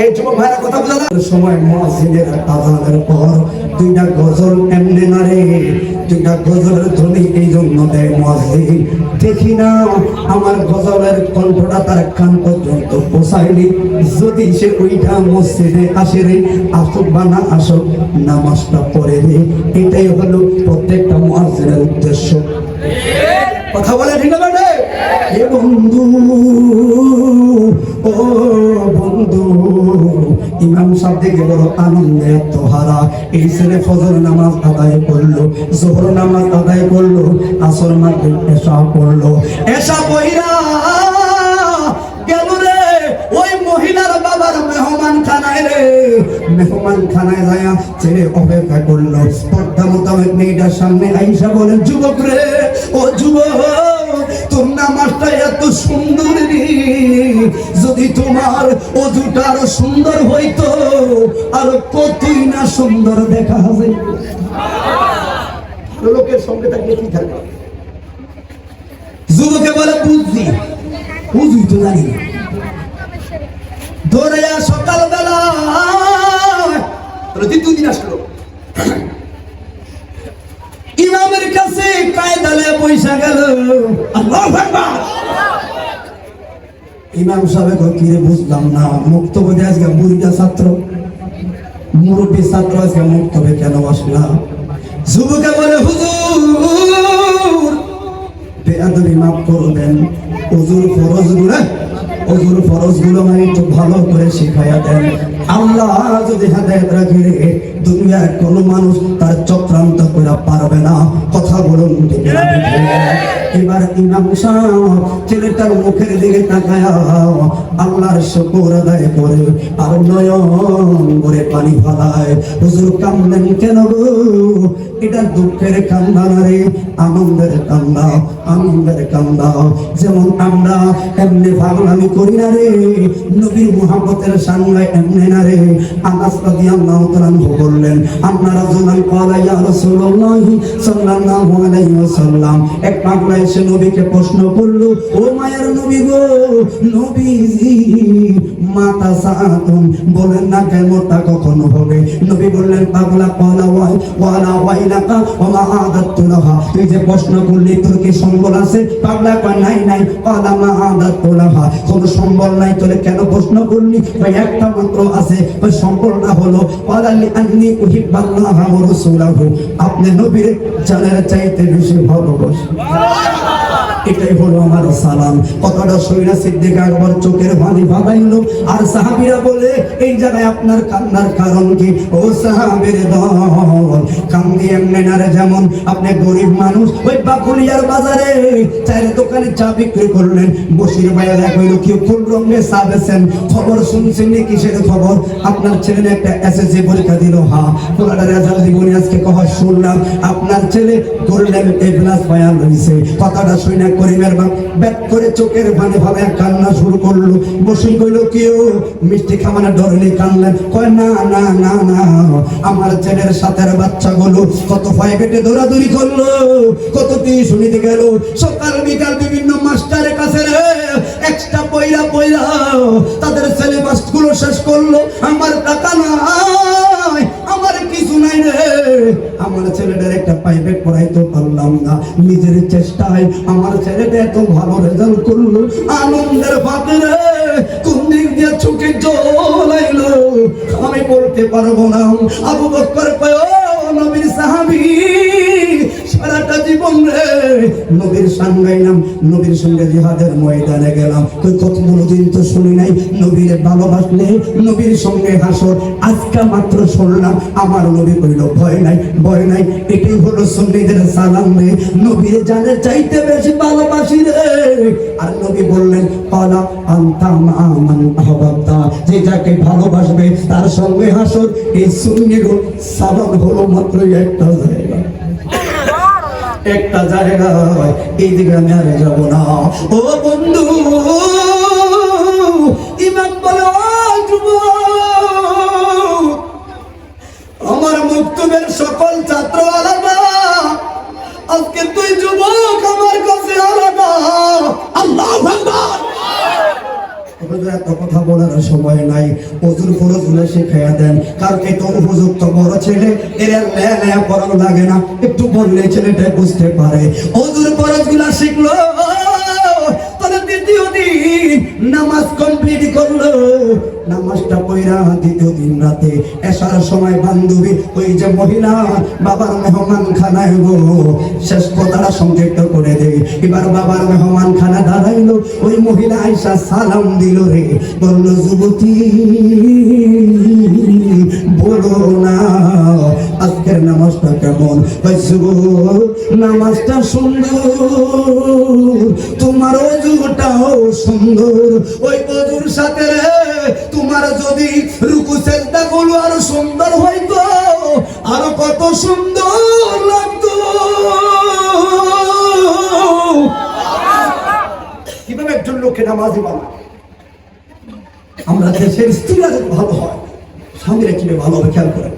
এই যুবক ভাইরা কথা বলার সময় মুয়াজ্জিনের আযানের পর 2টা গজল এমনি না রে 2টা গজলের ধ্বনি এই জন্য দেয় মুয়াজ্জিন দেখি না আমার গজলের কণ্ঠটা তার কান পর্যন্ত পৌঁছায়নি যদি সে ওইটা মসজিদে আসে রে আসুক বা না আসুক নামাজটা পড়ে রে এটাই হলো প্রত্যেকটা মুয়াজ্জিনের উদ্দেশ্য কথা বলে ঠিক আছে এ বন্ধু ও বন্ধু ইমাম সাহেব দেখে বড় আনন্দে আত্মহারা এই ছেলে ফজর নামাজ আদায় করলো যোহর নামাজ আদায় করলো আসর মাগরিব এশা পড়লো এশা পড়া গেল রে ওই মহিলার বাবার মেহমান খানায় রে মেহমান খানায় যায় ছেলে অপেক্ষা করলো পর্দা মোতাবেক মেয়েটার সামনে আইসা বলে যুবক রে ও যুবক তোর নামাজটা এত সুন্দর যদি তোমার অজুটা আরো সুন্দর হইতো আর কতই না সুন্দর দেখা হবে লোকের সঙ্গে থাকলে কি থাকবে যুবকে বলে বুঝি তো জানি ধরে সকালবেলা দ্বিতীয় দিন আসলো ইমামের কাছে কায়দালে পয়সা গেল। আল্লাহু আকবার। ইমাম সাহেব কি রে বুঝলাম না, মুক্তবে আজকে বুড়িটা ছাত্র, মুরব্বী ছাত্র আজকে মুক্তবে কেন আসলাম? যুবকে বলে হুজুর বেয়াদবি মাফ করবেন, হুজুর ফরজ গুলো মানে একটু ভালো করে শিখাইয়া দেন। আল্লাহ যদি হেদায়েত রাখে দুনিয়ার কোনো মানুষ তার চক্রান্ত করে পারবে না। কথা বলুন ঠিক না? এবার ইমাম সাহেব ছেলেটার মুখের দিকে তাকায়া আল্লাহর শুকর আদায় করে আর নয়ন ভরে পানি ফেলায়। হুজুর কাঁদলেন কেন গো? এটা দুঃখের কান্না না রে, আনন্দের কান্না, আনন্দের কান্না। যেমন আমরা এমনি ভাবলামি করি না রে, নবীর মুহাব্বতের সামনে এমনি না রে। আনাস রাদিয়াল্লাহু তাআলা বললেন, আন্না রাজুলান ক্বালা ইয়া রাসূলুল্লাহ সাল্লাল্লাহু আলাইহি ওয়াসাল্লাম, এক পাগলা এসে নবীকে প্রশ্ন করলো, ও মায়ের নবী গো, নবীজি মাতা সাআতুন, বলেন না কিয়ামতটা কখন হবে? নবী বললেন, পাগলা ক্বালা ওয়ালা ওয়াইলাকা ওয়া মা আদাতু লাহা, তুই যে প্রশ্ন করলি তোর কি সম্বল আছে? পাগলা কয় নাই নাই। ক্বালা মা আদাতু লাহা, কোন সম্বল নাই, তোরে কেন প্রশ্ন করলি? ভাই একটা মাত্র আছে, ওই সম্বলটা হলো ক্বালা লিআন্নী উহিব্বাল্লাহ ওয়া রাসূলাহু, আপনি নবীর জানের চাইতে বেশি ভালোবাসেন। এটাই হলো আমার সালাম। কথাটা শুনে সিদ্দিক আকবর চোখের পানি ভাবাইলো। আর সাহাবীরা বলে, এই জায়গায় আপনার কান্নার কারণ কি? ও সাহাবীর দল, কান্দি এমনি না রে, যেমন আপনি গরিব মানুষ ওই বাকুলিয়ার বাজারে চায়ের দোকানে চা বিক্রি করলেন, বসির বাইরে দেখা হইলো কেউ কোন রঙে চা বেচেন, খবর শুনছেন কিসের খবর? আপনার ছেলে একটা এসএসসি পরীক্ষা দিল, হ্যাঁ পোলাটা রেজাল্ট দিবনি আজকে, কহ শুনলাম আপনার ছেলে গোল্ডেন এ প্লাস পায়া রয়েছে। কথাটা শুনে করিমের বাপ ব্যাক করে চোখের পানি ভাবে কান্না শুরু করলো। বসি কইল কেউ মিষ্টি খাওয়ানোর ডরলে কানলেন। কয় না না না না, আমার ছেলের সাথের বাচ্চাগুলো কত প্রাইভেটে দৌড়াদৌড়ি করলো, কত টিউশনিতে গেল, সকাল বিকাল বিভিন্ন মাস্টারের কাছে এক্সট্রা পয়লা তাদের সিলেবাস গুলো শেষ করলো। আমার টাকা নাই, আমার কিছু নাই রে, আমার ছেলেটার একটা প্রাইভেট পড়াইতে পারলাম না। নিজের চেষ্টায় আমার ছেলেটা এত ভালো রেজাল্ট করলো, আনন্দের ভাবে রে কোন দিক দিয়ে চোখে জল আইলো আমি বলতে পারবো না। আবু বকর কয়, ও নবীর সাহাবী, সারাটা জীবন রে নবীর সঙ্গে নাম, নবীর সঙ্গে জিহাদের ময়দানে গেলাম, তুই কতগুলো দিন তো শুনি নাই নবীর ভালোবাসলে নবীর সঙ্গে হাসর, আজকে মাত্র শুনলাম। আমার নবী কইল, ভয় নাই ভয় নাই, এটাই হলো সুন্নিদের সালাম রে, নবীর জানের চাইতে বেশি ভালোবাসি রে। আর নবী বললেন, ক্বালা আনতা মা মান আহবাবতা, যে যাকে ভালোবাসবে তার সঙ্গে হাসর। এই সুন্নির সালাম হলো মাত্র একটা জায়গা, একটা জায়গা, এই দিকে আমি আর যাবো না। ও বন্ধু, ইমাম বলে, ও যুবক, আমার মুক্তবের সকল ছাত্র আলাদা, আজকে তুই যুবক আমার কাছে আলাদা। আল্লাহু আকবার। এত কথা বলার সময় নাই, ওজুর ফরজ গুলো শিখাইয়া দেন, কারণ এই তো উপযুক্ত বড় ছেলে, এরা লেয়া পড়ানো লাগে না, একটু বললে ছেলেটা বুঝতে পারে। ওজুর ফরজ গুলা শিখলো, তাহলে দ্বিতীয় দিন নামাজ কমপ্লিট করলো। নামাজটা পড়া দ্বিতীয় দিন রাতে এসার সময় বান্ধবী ওই যে মহিলা বাবার মেহমান খানায় গো, শেষ কথাটা সংক্ষিপ্ত করে দেই। এবার বাবার মেহমান খানা দাঁড়াইলো, ওই মহিলা আইসা সালাম দিল রে, বললো, যুবতী বলো না আজকের নামাজটা কেমন? নামাজটা সুন্দর, তোমার অজুটাও সুন্দর, ওই অজুর সাথে তোমার যদি রুকু সেজদা গুলো আরো সুন্দর হইতো, আরো কত সুন্দর লাগতো। কিভাবে একজন লোককে নামাজি বানায়? আমরা দেশের স্ত্রীরা যদি ভালো হয়, স্বামীরা কিভাবে ভালো হবে খেয়াল করে।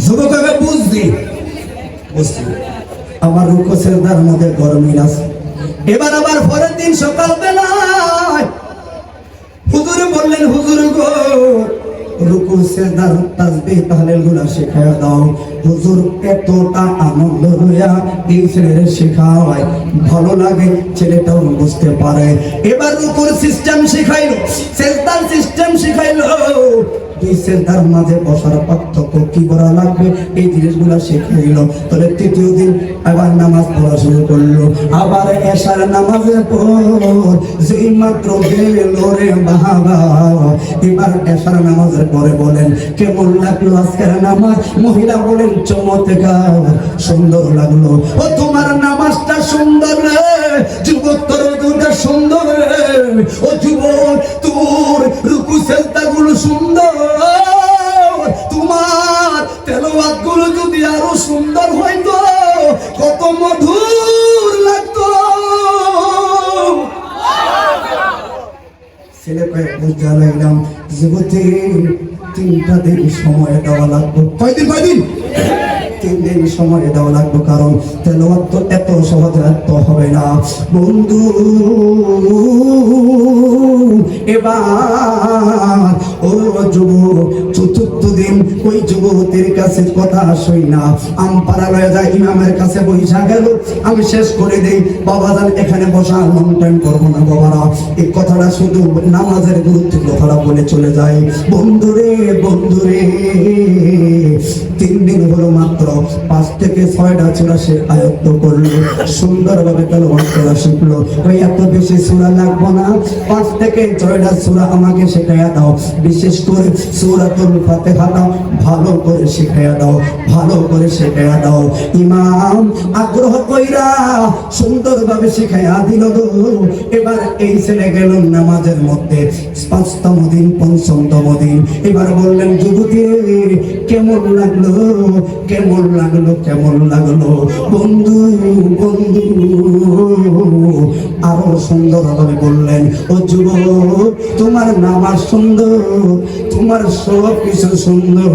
যুবককে বুঝছি আমার রুকু সেজদার মধ্যে গরমিল আছে। এবার আবার পরের দিন সকাল বেলায় হুজুরে বললেন, হুজুর গো, রুকু সিজদার তাসবিহ তাহলিলগুলো শিখায় দাও। হুজুর এতটা আনন্দ হইয়া এই ছেলের শেখায়, ভালো লাগে, ছেলেটাও বুঝতে পারে। এবার রুকুর সিস্টেম শিখাইলো, সিজদার সিস্টেম শিখাইলো, দুই সিজদার মাঝে বসার পার্থক্য কি করা লাগবে এই জিনিসগুলো শিখাইলো। তাহলে তৃতীয় দিন আবার নামাজ পড়া শুরু করলো। আবার এশার নামাজের পর যেই মাত্র গেল রে বাবা, এবার এশার নামাজের পরে বলেন কেমন লাগলো আজকের নামাজ? মহিলা বলেন চমৎকার, সুন্দর লাগলো। ও তোমার নামাজটা সুন্দর রে যুবক, তোর দুটা সুন্দর রে। ও যুবক, তোর রুকু সিজদা গুলো সুন্দর, তোমার তেলাওয়াত গুলো যদি আরো সুন্দর হইতো কত মধুর লাগতো। ছেলে কয়ে বুঝতে লাগলাম যুবতী 3টা দিন সময় দেওয়া লাগবে। কয়দিন? 3 দিন সময় দেওয়া লাগবে, কারণ তেলাওয়াত তো এত সহজে এত হবে না বন্ধু। এবার ও যুবক, 4th দিন ওই যুবতীর কাছে কথা শুই না আমপাড়া লয়ে যায়, ইমামের কাছে বইসা গেল। আমি শেষ করে দেই বাবাজান, এখানে বসা লং টাইম করবো না বাবারা, এই কথাটা শুধু নামাজের গুরুত্ব কথাটা বলে চলে যায়। বন্ধুরে 3 দিন হলো মাত্র 5 থেকে 6টা সূরা সে আয়ত্ত করলো, সুন্দরভাবে তেলাওয়াত করা শিখলো। ওই এত বেশি সূরা লাগবো না, 5 থেকে 6টা সূরা আমাকে শেখাইয়া দাও। বিশেষ করে সূরাতুল ফাতিহাটা ভালো করে শেখাইয়া দাও, ভালো করে শেখাইয়া দাও। ইমাম আগ্রহ কইরা সুন্দরভাবে শেখাইয়া দিল গো। এবার এই ছেলে গেল নামাজের মধ্যে 5তম দিন, 5ম দিন। এবার বললেন যুবতী কেমন লাগলো, কেমন লাগলো, কেমন লাগলো? বন্ধু আরো সুন্দরভাবে বললেন ও যুবক, তোমার নামাজ সুন্দর, তোমার সব কিছু সুন্দর।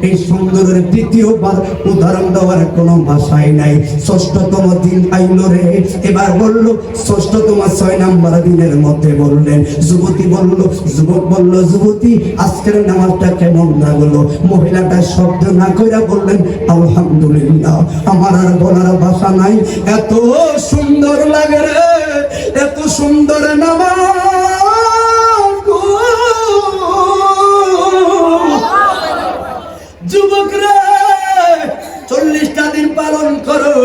এই সুন্দরের দ্বিতীয়বার উদাহরণ দেওয়ার কোনো ভাষাই নাই। 6তম দিন আইলো রে। এবার বললো 6তম 6 নাম্বার দিনের মধ্যে বললেন যুবতী বলল, যুবক বলল যুবতী আজকের নামাজটা কেমন লাগলো? মহিলাটা শব্দ না কইরা বললেন আলহামদুলিল্লাহ। আমার আর বলার ভাষা নাই, এত সুন্দর লাগে রে, এত সুন্দর নামাজ গো। যুবক রে 40টা দিন পালন করো,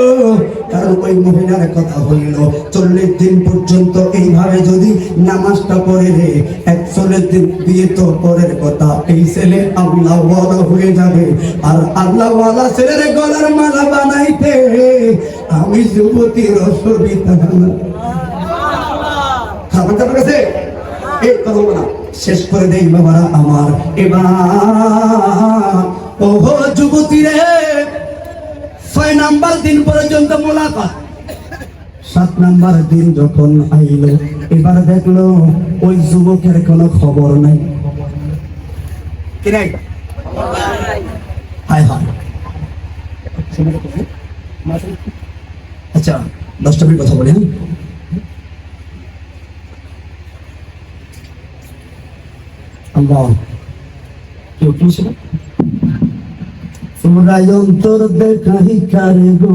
কারণ ওই মহিলার কথা হইল 40 দিন পর্যন্ত এইভাবে যদি নামাজটা পড়ে রে, 41 দিন বিয়ে তো পরের কথা। এই ছেলে আল্লাহওয়ালা হয়ে যাবে, আর আল্লাহওয়ালা ছেলের গলার মালা বানাইতে আমি যুবতীর অসুবিধা না। খাবার দাবার কাছে এই কথা না, শেষ করে দেই বাবারা আমার। এবার ওহো যুবতী রে, 6 নাম্বার দিন পর্যন্ত মোলাকাত। 7 নাম্বার দিন যখন আইলো, এবার দেখলো ওই যুবকের কোনো খবর নাই। কি নাই? হায় হায়। আচ্ছা 10টা মিনিট কথা বলি। আল্লাহ কেউ কি ছিল? তোমরা অন্তর দেখাই কারে গো,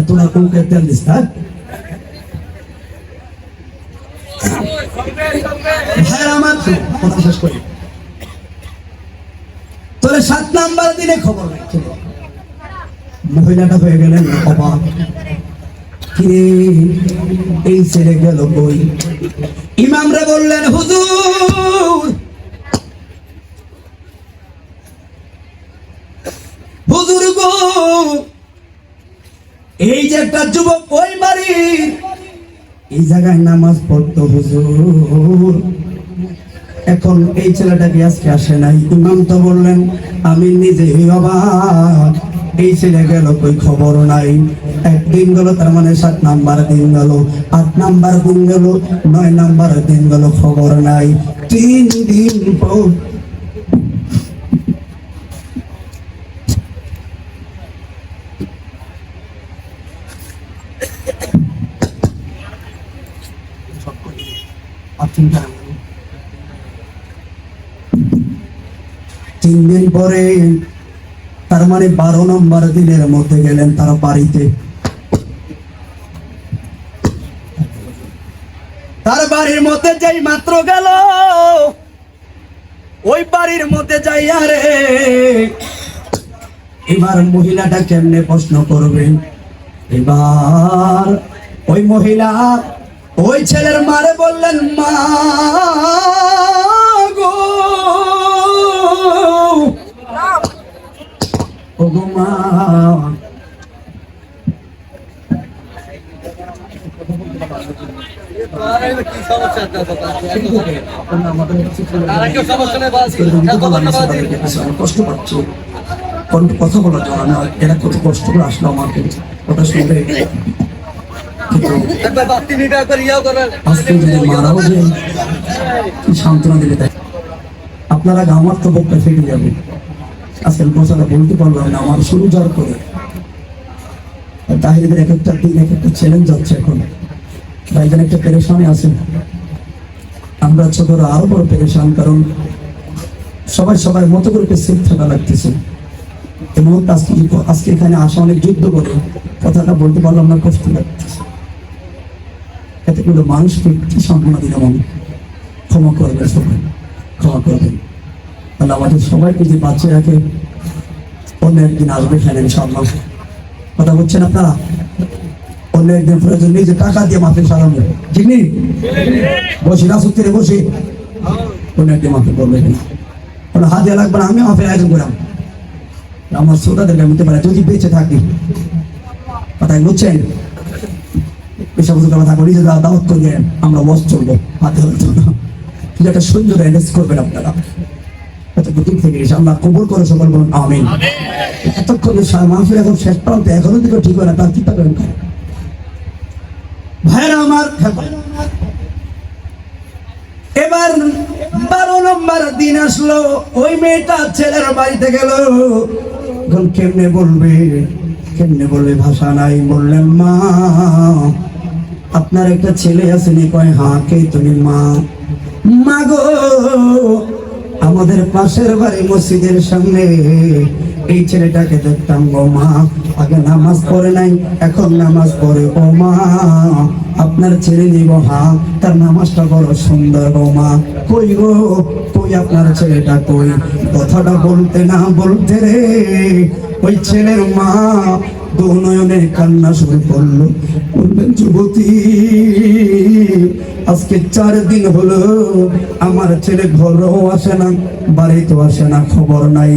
তোরা কোন তেল দিস না? কথা শেষ করি। তোরে 7 নাম্বার দিনে খবর নাই। মহিলাটা হয়ে গেলেন অবাক, কিরে এই ছেলে গেল কই? ইমামরা বললেন হুজুর, হুজুর গো, এই যে একটা যুবক ওই বাড়ির এই জায়গায় নামাজ পড়তো হুজুর, এখন এই ছেলেটাকে আজকে আসে নাই। ইমাম তো বললেন আমি নিজেই অবাক, এই ছেলে গেল কই খবর নাই। 1 দিন গেল, তার মানে 7 নাম্বার দিন গেল, 8 নাম্বার দিন গেল, 9 নাম্বার দিন গেল, খবর নাই। 3 দিন পর 3 দিন পরে, তার মানে 12 নম্বর দিনের মধ্যে গেলেন তার বাড়িতে। তার বাড়ির মধ্যে যাই মাত্র গেল, ওই বাড়ির মধ্যে যাই আরে এবার মহিলাটা কেমনে প্রশ্ন করবে। এবার ওই মহিলা ওই ছেলের মারে বললেন, মা গো, ও গো মা, কষ্ট পাচ্ছি, কথা বলার জন্য না, এরা কত কষ্ট করে আসলো আমাকে কথা শুনবে। আজকে যদি মারাও যে কি সান্ত্বনা দিলে দেয়, আপনারা আমার তো বক্তা ফেটে যাবে। আজকে কথাটা বলতে পারলাম না, আমার শুরু জ্বর করে। তাহিদের এক একটা দিন এক একটা চ্যালেঞ্জ যাচ্ছে এখন, ভাইজান একটা পেরেশানি আছে। আমরা ছোটরা আরো বড় পেরেশান, কারণ সবাই সবার মতো করে সেফ থাকা লাগতেছে। এবং আজকে এখানে আসা অনেক যুদ্ধ করে কথাটা বলতে পারলাম না, কষ্ট লাগতেছে। এতে করে মানুষকে কি সান্ত্বনা দিলাম আমি, ক্ষমা করবেন সবাই, ক্ষমা করবেন। তাহলে আমাদের সবাইকে যে বাচ্চা রাখে, অন্য একদিন আসবে এখানে ইনশাআল্লাহ। কথা বলছেন আপনারা? অন্য একদিন প্রয়োজন নেই যে টাকা দিয়ে মাফি সারানো, ঠিক নেই? বসে রাসুত্তরে বসে অন্য একদিন মাফি করবে কিনা, কোনো হাতে লাগবে না। আমি মাফের আয়োজন করলাম, আমার শ্রোতাদেরকে বলতে পারে যদি বেঁচে থাকি। কথা বুঝছেন? পেশা বুঝে কথা বলি যে দাওয়াত করবে, আমরা বস চলবো, হাতে হতো না। কিন্তু একটা সুন্দর অ্যাড্রেস করবেন আপনারা দূর থেকে এসে। আল্লাহ কবুল করে সকল বলুন আমিন। এতক্ষণ মাহফিল এখন শেষ প্রান্তে, এখনো দিকে ঠিক হয় না, তার কি পাবেন ভাইরা আমার। এবার 12 নম্বর দিন আসলো, ওই মেয়েটা ছেলের বাড়িতে গেল। এখন কেমনে বলবে, কেমনে বলবে, ভাষা নাই। বললেন, মা আপনার একটা ছেলে আছে নি? কয় হ্যাঁ। কে তুমি? মা। মা গো, আমাদের পাশের বাড়ি মসজিদের সামনে এই ছেলেটাকে দেখতাম গো মা, আগে নামাজ পড়ে নাই, এখন নামাজ পড়ে। ও মা, আপনার ছেলে নিব? হ্যাঁ। তার নামাজটা বড় সুন্দর গো মা। কই গো, কই আপনার ছেলেটা কই? কথাটা বলতে না বলতে রে ওই ছেলের মা দু নয়নে কান্না শুরু করলো। বললেন, যুবতী, আজকে 4 দিন হলো আমার ছেলে ঘরেও আসে না, বাড়িতেও আসে না, খবর নাই।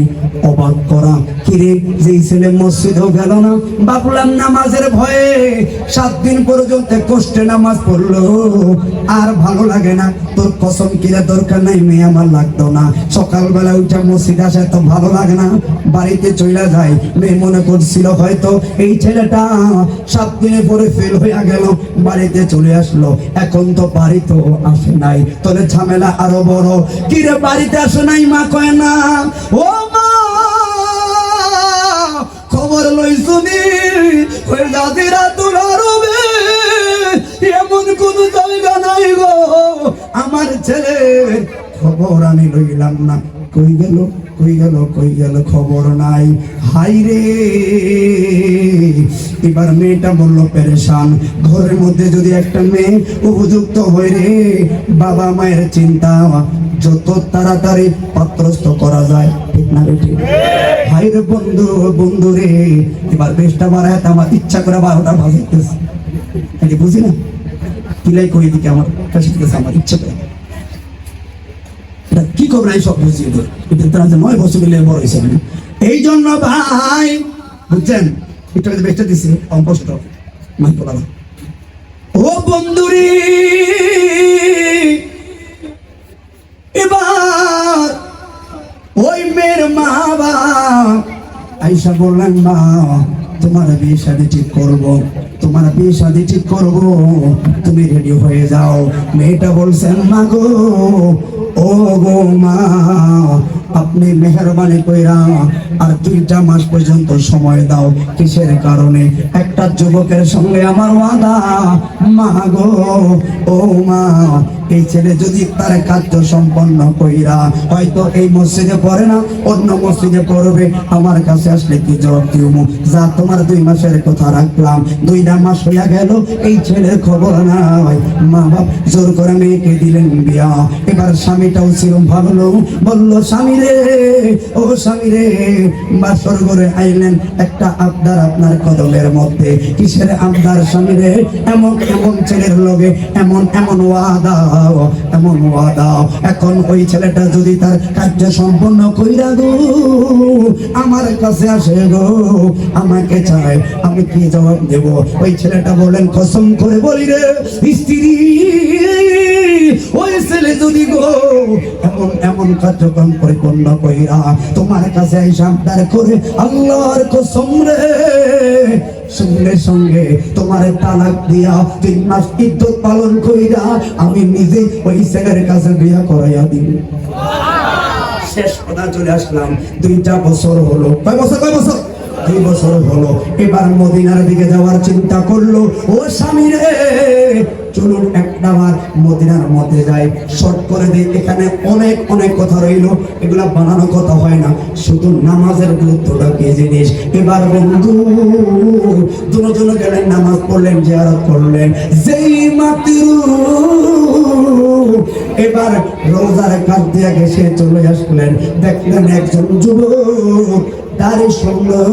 অবাক করা, কিরে যেই ছেলে মসজিদেও গেল না, ভাবলাম নামাজের ভয়ে 7 দিন পর্যন্ত কষ্টে নামাজ পড়লো, আর ভালো লাগে না। তোর কসম কিরে দরকার নাই, মেয়ে আমার লাগতো না। সকালবেলা উঠে মসজিদ আসে তো ভালো লাগে না, বাড়িতে চলে যায়। মেয়ে মনে করছিল হয়তো এই ছেলেটা 7 দিনে পরে ফেল হয়ে গেল, বাড়িতে চলে আসলো। এখন তো বাড়িতেও আসে নাই, তোর ঝামেলা আরো বড়। কিরে বাড়িতে আসে নাই? মা কয় না। ও মা, খবর লই শুনি ওই দাদিরা তোলার এমন কোন জায়গা নাই গো, আমার ছেলে খবর আমি লইলাম না। কই গেল, কই গেল, কই গেল, খবর নাই। হাই রে, এবার মেয়েটা বললো পেরেশান। ঘরের মধ্যে যদি একটা মেয়ে উপযুক্ত হয় রে, বাবা মায়ের চিন্তা যত তাড়াতাড়ি পাত্রস্থ করা যায়, ঠিক না রে? ঠিক। হাই রে বন্ধু, বন্ধু রে, এবার বেশটা বাড়ায় আমার ইচ্ছা করে 12টা বাজাইতেছে, বুঝি না কিলাই কই দিকে আমার কাছে আমার ইচ্ছা করে। কি করবে এই সব বুঝিয়ে দেয়, 9 বছর মিলে বড় হয়েছে। এই জন্য ভাই বুঝছেন, একটু বেচতে দিছি অম্পষ্ট মাই বলা। ও বন্ধুরি, এবার ওই মেয়ের মা বাবা আইসা বললেন, মা তোমার বিয়ে শাদী ঠিক করবো, তোমার বিয়ে শাদী ঠিক করবো, তুমি রেডি হয়ে যাও। মেয়েটা বলছেন, মা গো, ও গো মা, আপনি মেহেরবানি কইরা আর 2টা মাস পর্যন্ত সময় দাও। কিসের কারণে? একটা যুবকের সঙ্গে আমার ওয়াদা। মা গো, ও মা, এই ছেলে যদি তার কার্য সম্পন্ন কইরা হয়তো এই মসজিদে পড়ে না, অন্য মসজিদে পড়বে, আমার কাছে আসলে কি জবাব দিব? যা তোমার 2 মাসের কথা রাখলাম, 2টা মাস হইয়া গেল, এই ছেলের খবর নাই। মা বাপ জোর করে মেয়েকে দিলেন বিয়া। এবার স্বামীটাও ছিল ভালো লোক, বললো স্বামী রে, ও স্বামী রে, বাসর করে আইলেন একটা আবদার আপনার কদমের মধ্যে। কিসের আবদার স্বামী রে? এমন এমন ছেলের লগে এমন এমন ওয়াদা, এমন ওয়াদা। এখন ওই ছেলেটা যদি তার কার্য সম্পন্ন কইরা গো আমার কাছে আসে গো, আমাকে চায়, আমি কি জবাব দেব? ওই ছেলেটা বলেন, কসম করে বলি রে স্ত্রী, ওই ছেলে যদি গো এমন এমন কার্যক্রম পরিপূর্ণ কইরা তোমার কাছে আবদার করে, আল্লাহর কসম রে, সঙ্গে সঙ্গে তোমার তালাক দিয়া 3 মাস ইদ্যত পালন কইরা আমি নিজে ওই ছেলের কাছে বিয়া করাইয়া দিব। শেষ কথা চলে আসলাম। 2টা বছর হলো। কয় বছর? 2 বছর হলো। এবার মদিনার দিকে যাওয়ার চিন্তা করলো। ও স্বামী রে, চলুন একটাবার মদিনার মধ্যে যাই, শর্ট করে দিই। এখানে অনেক অনেক কথা রইল, এগুলা বানানো কথা হয় না। শুধু নামাজের গুরুত্বটা কি জিনিস। এবার বন্ধু দুজন গেলেন, নামাজ পড়লেন, জিয়ারত করলেন। যেই মাত্র এবার রোজার কাজ দিয়ে গেছে চলে আসলেন, দেখলেন একজন যুবক, দাড়ি সুন্দর,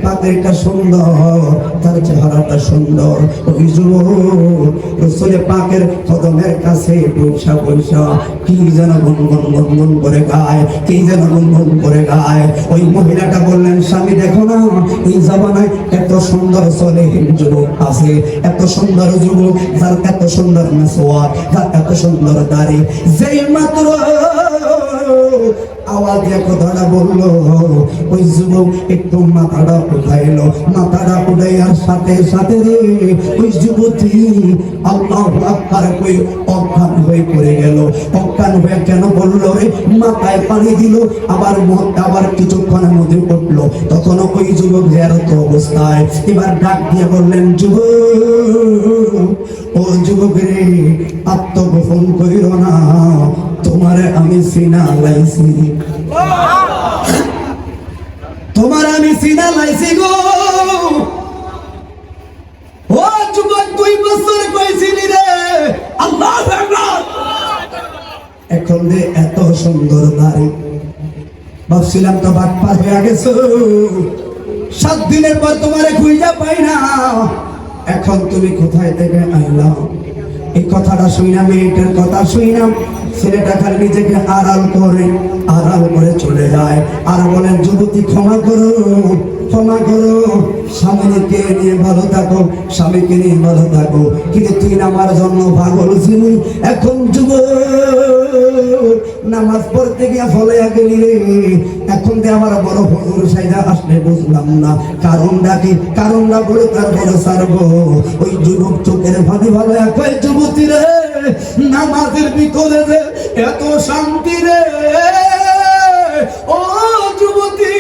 পাগড়িটা সুন্দর, তার চেহারাটা সুন্দর। ওই যুবক রসুল পাকের কদমের কাছে বৈশা বৈশা কি যেন গুনগুন গুনগুন করে গায়, কি যেন গুনগুন করে গায়। ওই মহিলাটা বললেন, স্বামী দেখো না, এই জামানায় এত সুন্দর সলেহীন যুবক আছে, এত সুন্দর যুবক, যার এত সুন্দর মেসওয়াক, যার এত সুন্দর দাড়ি। যেই মাত্র আওয়াজ দিয়ে কথাটা বললো, ওই যুবক একটু মাথাটা উঠাইলো। মাথাটা উঠাইয়ার সাথে সাথে রে ওই যুবতী আল্লাহু আকবার কই অজ্ঞান হয়ে পড়ে গেল। অজ্ঞান হয়ে কেন বললো রে? মাথায় পানি দিল, আবার কিছুক্ষণের মধ্যে উঠলো। তখন ওই যুবক জিয়ারত অবস্থায়। এবার ডাক দিয়ে বললেন, যুবক, ও যুবক রে, আত্মগোপন করিল না, তোমারে আমি সিনা লাইছি, তোমার আমি সিনা লাইছি গো। ও যুবক, 2 বছর কইছিলি রে, আল্লাহু আকবার। এখন যে এত সুন্দর দাড়ি, ভাবছিলাম তো বাটপার হয়ে গেছো। 7 দিনের পর তোমারে খুঁজা পাই না, এখন তুমি কোথায় থেকে আইলা? এই কথাটা শুইনা, মেয়েটার কথা শুইনা, ছেলেটা খালি নিজেকে আড়াল করে চলে যায়। আর বলেন, যুবতী ক্ষমা করো, ক্ষমা করো, স্বামীকে নিয়ে ভালো থাকো, স্বামীকে নিয়ে ভালো থাকো, কিন্তু তুই আমার জন্য পাগল ছিলি, এখন যুবক নামাজ পড়তে গিয়া ফলে গেলি রে। এখন যে আমার বড় হুজুর সাইদা আসলে বুঝলাম না কারণটা কি, কারণটা বলে তারপরে সারবো। ওই যুবক চোখের ভালো ভালো একই যুবতী রে, নামাজের ভিতরে রে এত শান্তি রে। ও যুবতী,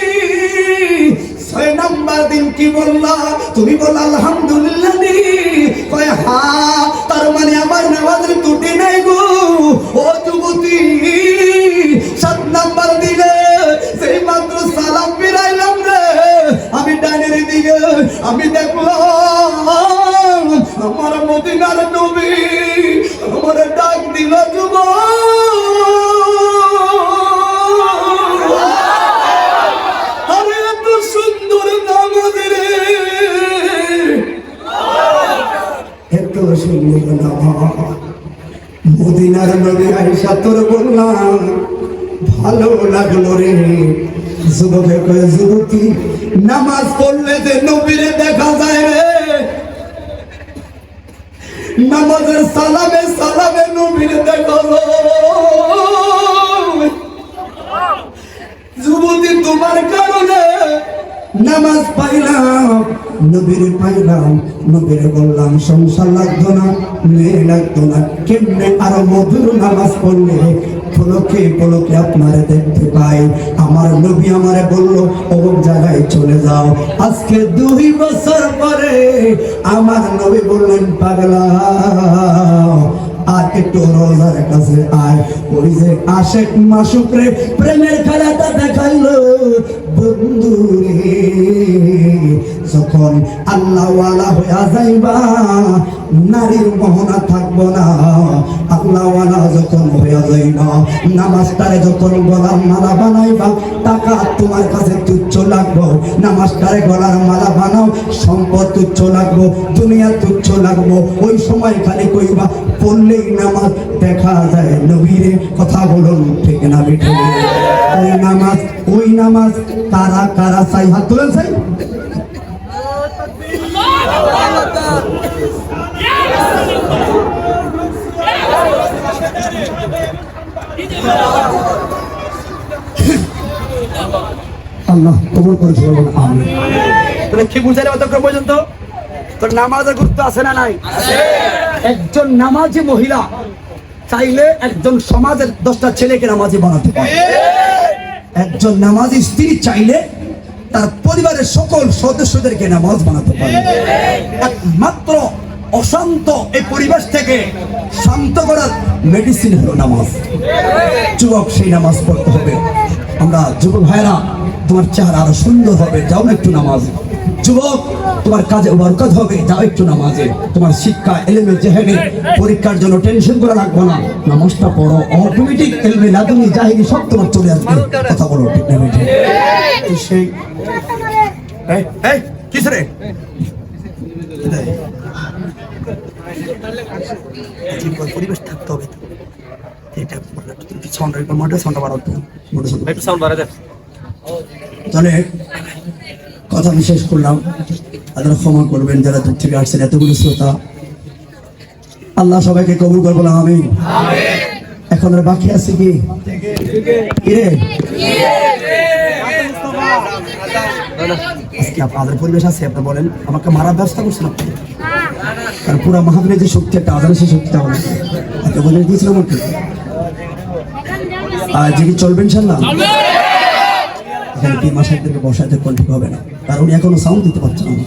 6 নাম্বার দিন কি বললা? তুমি বল আলহামদুলিল্লাহ নি। কয় হ্যাঁ, তার মানে আমার নামাজের ত্রুটি নাই গো। ও যুবতী, 7 নাম্বার দিনে সেই মাত্র সালাম ফিরাইলাম রে, আমি ডানের দিকে আমি দেখলাম আমার মদিনার নবী আমার ডাক দিল, যুবক, আরে এত সুন্দর নামাজ রে, এত সুন্দর নামাজ। মদিনার নবী আয়েশা তোর বললাম ভালো লাগলো রে। যুবকে কয়ে, যুবতী, নামাজ পড়লে যে নবীরে দেখা যায় রে, নামাজের সালামে সালামে নবীরে দেখা যায়। যুবতী, তোমার কারণে নামাজ পাইলাম, নবীরে পাইলাম, নবীরে বললাম সংসার লাগতো না, মেয়ে লাগতো না, কেমনে আরো মধুর নামাজ পড়লে পলকে পলকে আপনারে দেখতে পাই। আমার নবী আমারে বলল অমুক জায়গায় চলে যাও। আজকে 2 বছর পরে আমার নবী বললেন পাগলা আর একটু রোজার কাছে আয়। ওই যে আশেক মাসুকরে প্রেমের খেলাটা দেখাইলো বন্ধু রে, যখন আল্লাহওয়ালা হইয়া যাইবা নারীর মোহনা থাকবো না। আল্লাহওয়ালা যখন হইয়া যাইবা, নামাজটারে যখন গলার মালা বানাইবা, টাকা তোমার কাছে তুচ্ছ লাগবো। নামাজটারে গলার মালা বানাও, সম্পদ তুচ্ছ লাগবো, দুনিয়া তুচ্ছ লাগবো। ওই সময় খালি কইবা পড়লেই নামাজ দেখা যায় নবীরে। কথা বলুন ঠিক না বেঠে? ওই নামাজ কারা কারা চাই? হাত তুলেন চাই। আল্লাহ কবুল করে বলুন আমিন। তুমি কি বুঝালে অতক্ষণ পর্যন্ত? তোর নামাজের গুরুত্ব আছে না নাই? একজন নামাজি মহিলা চাইলে একজন সমাজের 10টা ছেলেকে নামাজি বানাতে পারে। একজন নামাজি স্ত্রী চাইলে তার পরিবারের সকল সদস্যদেরকে নামাজ বানাতে পারে। একমাত্র অশান্ত এই পরিবেশ থেকে শান্ত করার মেডিসিন হলো নামাজ। যুবক সেই নামাজ পড়তে হবে। আমরা যুবক ভাইরা, তোমার চেহারা আরো সুন্দর হবে, যাও না একটু নামাজ। যুবক, তোমার কাজে বরকত হবে, যাও একটু নামাজে। তোমার শিক্ষা এলেমে জেহেনে পরীক্ষার জন্য টেনশন করা লাগবে না, নামাজটা পড়ো। অটোমেটিক এলমে লাদুনি জাহিরি সব তোমার চলে আসবে। কথা বলো ঠিক না বেঠিক? সেই কিস রে পরিবেশ থাকতে হবে। এটা সাউন্ড বাড়াতে একটু সাউন্ড বাড়ায় দেন। তাহলে কথা আমি শেষ করলাম। আপনারা ক্ষমা করবেন যারা দূর থেকে আসছেন, এতগুলো শ্রোতা। আল্লাহ সবাইকে কবুল করে বললাম আমি। এখন আর বাকি আছে কি রে? আজকে আপনাদের পরিবেশ আছে, আপনি বলেন আমাকে মারার ব্যবস্থা করছেন আপনি? কারণ পুরো মাহফিলের যে শক্তি একটা আদানের সেই শক্তিটা বলেন একে বলে দিয়েছিলাম আমাকে। আর যে কি চলবেন ইনশাল্লাহ? এখানে কি মাসাইদেরকে বসাইতে কোন ঠিক হবে না, কারণ উনি এখনো সাউন্ড দিতে পারছেন না।